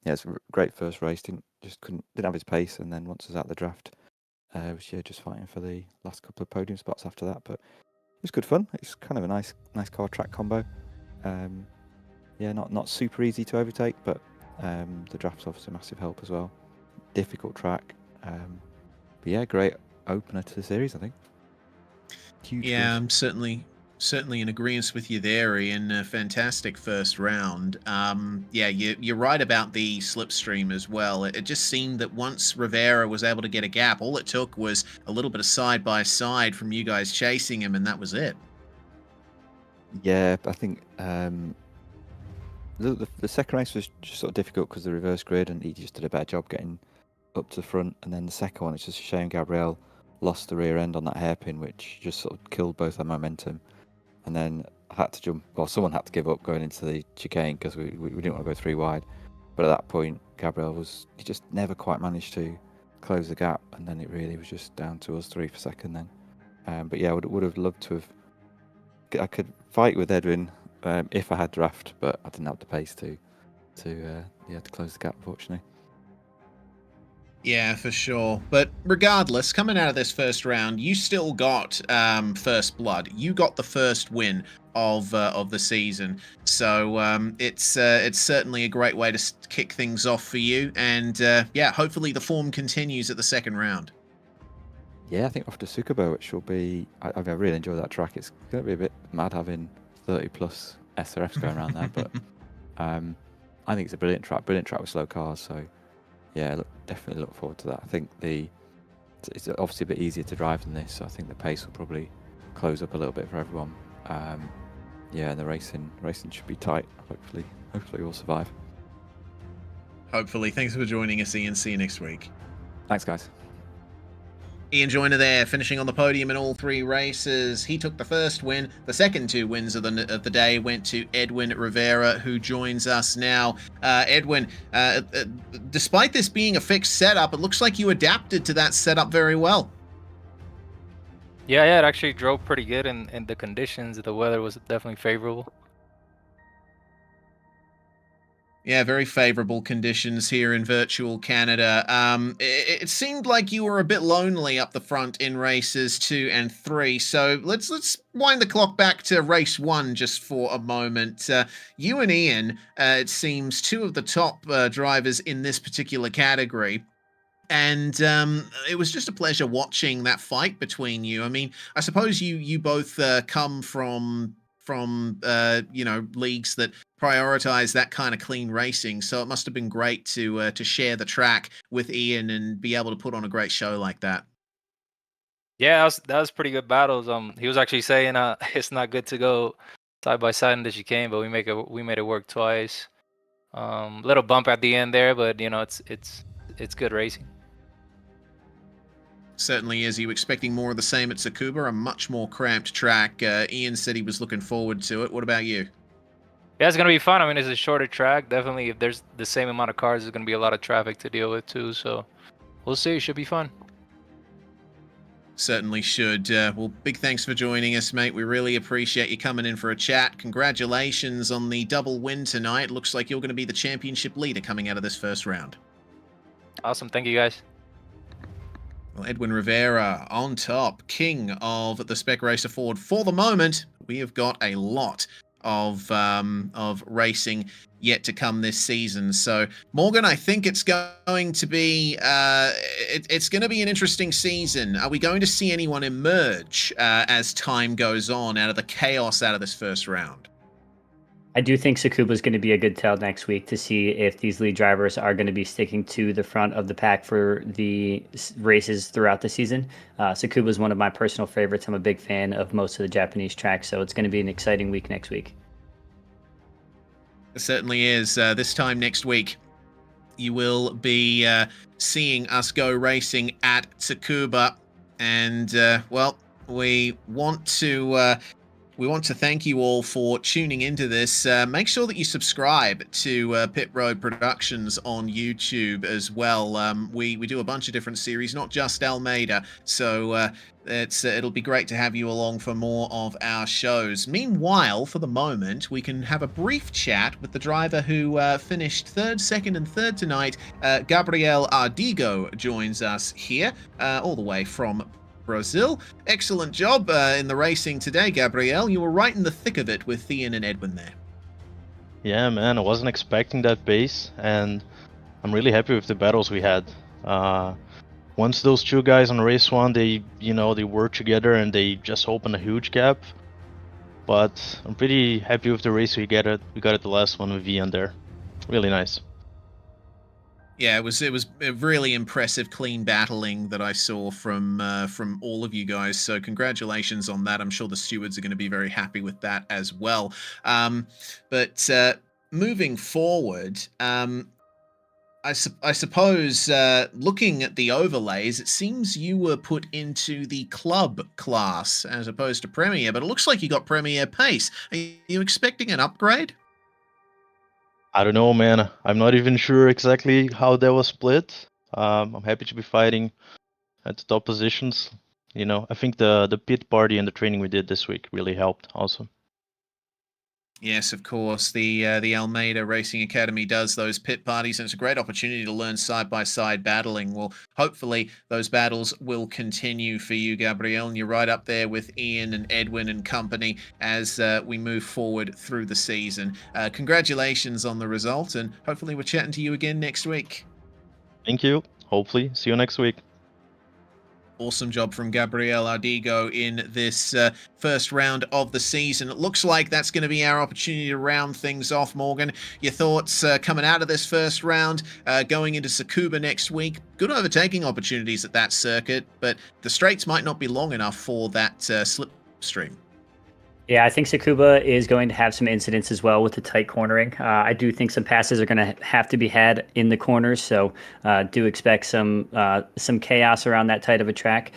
Yeah, it's a great first race. Didn't have his pace, and then once I was out the draft, was just fighting for the last couple of podium spots after that. But it was good fun. It's kind of a nice car track combo. Yeah, not super easy to overtake, but the draft's obviously a massive help as well. Difficult track, but yeah, great opener to the series, I think. Huge. Yeah, I'm certainly in agreement with you there, Ian. A fantastic first round. Yeah, you're right about the slipstream as well. It just seemed that once Rivera was able to get a gap, all it took was a little bit of side by side from you guys chasing him, and that was it. Yeah, I think the second race was just sort of difficult because the reverse grid, and he just did a better job getting up to the front. And then the second one, it's just a shame Gabriel lost the rear end on that hairpin, which just sort of killed both our momentum. And then I had to jump, well, someone had to give up going into the chicane because we didn't want to go 3 wide. But at that point, Gabriel he just never quite managed to close the gap, and then it really was just down to us 3 for second then. But yeah, I would have loved to have. I could fight with Edwin if I had draft, but I didn't have the pace to close the gap, unfortunately. Yeah, for sure. But regardless, coming out of this first round, you still got first blood. You got the first win of the season. So it's certainly a great way to kick things off for you. And yeah, hopefully the form continues at the second round. Yeah, I think off to Tsukuba, which will be. I really enjoy that track. It's going to be a bit mad having 30 plus SRFs going around there, but I think it's a brilliant track with slow cars. So yeah, definitely look forward to that. I think it's obviously a bit easier to drive than this, so I think the pace will probably close up a little bit for everyone. Yeah, and the racing should be tight. Hopefully we'll survive. Hopefully. Thanks for joining us, Ian. See you next week. Thanks, guys. Ian Joyner there, finishing on the podium in all 3 races. He took the first win. The second 2 wins of the day went to Edwin Rivera, who joins us now. Edwin, despite this being a fixed setup, it looks like you adapted to that setup very well. Yeah, it actually drove pretty good, and the conditions, the weather was definitely favorable. Yeah, very favorable conditions here in virtual Canada. It seemed like you were a bit lonely up the front in races 2 and 3. So let's wind the clock back to race 1 just for a moment. You and Ian, it seems, 2 of the top drivers in this particular category. And it was just a pleasure watching that fight between you. I mean, I suppose you both come from leagues that prioritize that kind of clean racing, so it must have been great to share the track with Ian and be able to put on a great show like that. Yeah, that was pretty good battles. He was actually saying it's not good to go side by side in the chicane, but we made it work twice. Little bump at the end there, but it's good racing. Certainly is. You expecting more of the same at Tsukuba, a much more cramped track. Ian said he was looking forward to it. What about you? Yeah, it's going to be fun. I mean, it's a shorter track. Definitely, if there's the same amount of cars, there's going to be a lot of traffic to deal with too. So we'll see. It should be fun. certainly should. Well, big thanks for joining us, mate. We really appreciate you coming in for a chat. Congratulations on the double win tonight. Looks like you're going to be the championship leader coming out of this first round. Awesome. Thank you, guys. Well, Edwin Rivera on top, king of the Spec Racer Ford for the moment. We have got a lot of racing yet to come this season. So, Morgan, I think it's going to be it's going to be an interesting season. Are we going to see anyone emerge as time goes on out of the chaos out of this first round? I do think Tsukuba is going to be a good tell next week to see if these lead drivers are going to be sticking to the front of the pack for the races throughout the season. Tsukuba is one of my personal favorites. I'm a big fan of most of the Japanese tracks, so it's going to be an exciting week next week. It certainly is. This time next week, you will be seeing us go racing at Tsukuba, and well, we want to thank you all for tuning into this. Make sure that you subscribe to Pit Road Productions on YouTube as well. We do a bunch of different series, not just Almeida. So it'll be great to have you along for more of our shows. Meanwhile, for the moment, we can have a brief chat with the driver who finished third, second, and third tonight. Gabriel Ardigo joins us here, all the way from Brazil. Excellent job in the racing today, Gabriel. You were right in the thick of it with Thean and Edwin there. Yeah, man, I wasn't expecting that pace, and I'm really happy with the battles we had. Once those two guys on race one, they worked together and they just opened a huge gap. But I'm pretty happy with the race we got at the last one with Vian there. Really nice. Yeah, it was a really impressive, clean battling that I saw from all of you guys. So congratulations on that. I'm sure the stewards are going to be very happy with that as well. But moving forward, I suppose looking at the overlays, it seems you were put into the club class as opposed to Premier. But it looks like you got Premier pace. Are you expecting an upgrade? I don't know, man. I'm not even sure exactly how that was split. I'm happy to be fighting at the top positions. I think the pit party and the training we did this week really helped also. Yes, of course. The Almeida Racing Academy does those pit parties, and it's a great opportunity to learn side-by-side battling. Well, hopefully those battles will continue for you, Gabriel, and you're right up there with Ian and Edwin and company as we move forward through the season. Congratulations on the result, and hopefully we're chatting to you again next week. Thank you. Hopefully, see you next week. Awesome job from Gabriel Ardigo in this first round of the season. It looks like that's going to be our opportunity to round things off, Morgan. Your thoughts coming out of this first round, going into Tsukuba next week. Good overtaking opportunities at that circuit, but the straights might not be long enough for that slipstream. Yeah, I think Tsukuba is going to have some incidents as well with the tight cornering. I do think some passes are going to have to be had in the corners, so do expect some chaos around that tight of a track.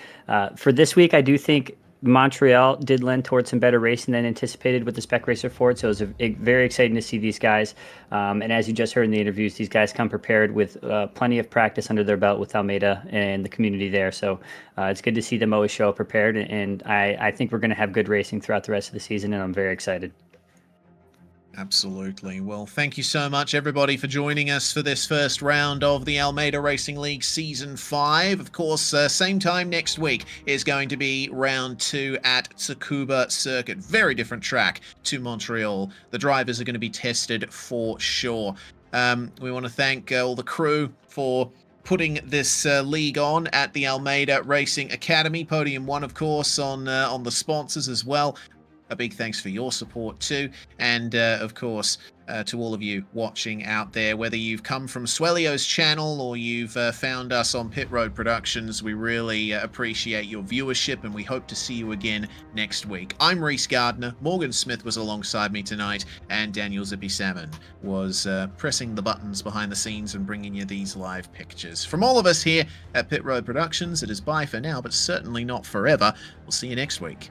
For this week, I do think Montreal did lend towards some better racing than anticipated with the Spec Racer Ford, so it was very exciting to see these guys. And as you just heard in the interviews, these guys come prepared with plenty of practice under their belt with Almeida and the community there. So it's good to see them always show up prepared, and I think we're going to have good racing throughout the rest of the season, and I'm very excited. Absolutely. Well, thank you so much, everybody, for joining us for this first round of the Almeida Racing League Season 5. Of course, same time next week is going to be round 2 at Tsukuba Circuit. Very different track to Montreal. The drivers are going to be tested for sure. We want to thank all the crew for putting this league on at the Almeida Racing Academy. Podium 1, of course, on the sponsors as well. A big thanks for your support too, and of course to all of you watching out there, whether you've come from Swellio's channel or you've found us on Pit Road Productions. We really appreciate your viewership, and we hope to see you again next week. I'm Reese Gardner, Morgan Smith was alongside me tonight, and Daniel Zippy Salmon was pressing the buttons behind the scenes and bringing you these live pictures. From all of us here at Pit Road Productions, it is bye for now, but certainly not forever. We'll see you next week.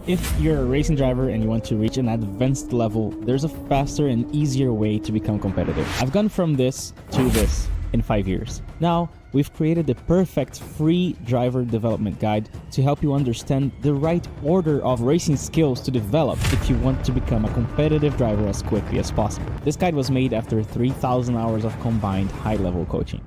If you're a racing driver and you want to reach an advanced level, there's a faster and easier way to become competitive. I've gone from this to this in 5 years. Now, we've created the perfect free driver development guide to help you understand the right order of racing skills to develop if you want to become a competitive driver as quickly as possible. This guide was made after 3,000 hours of combined high-level coaching.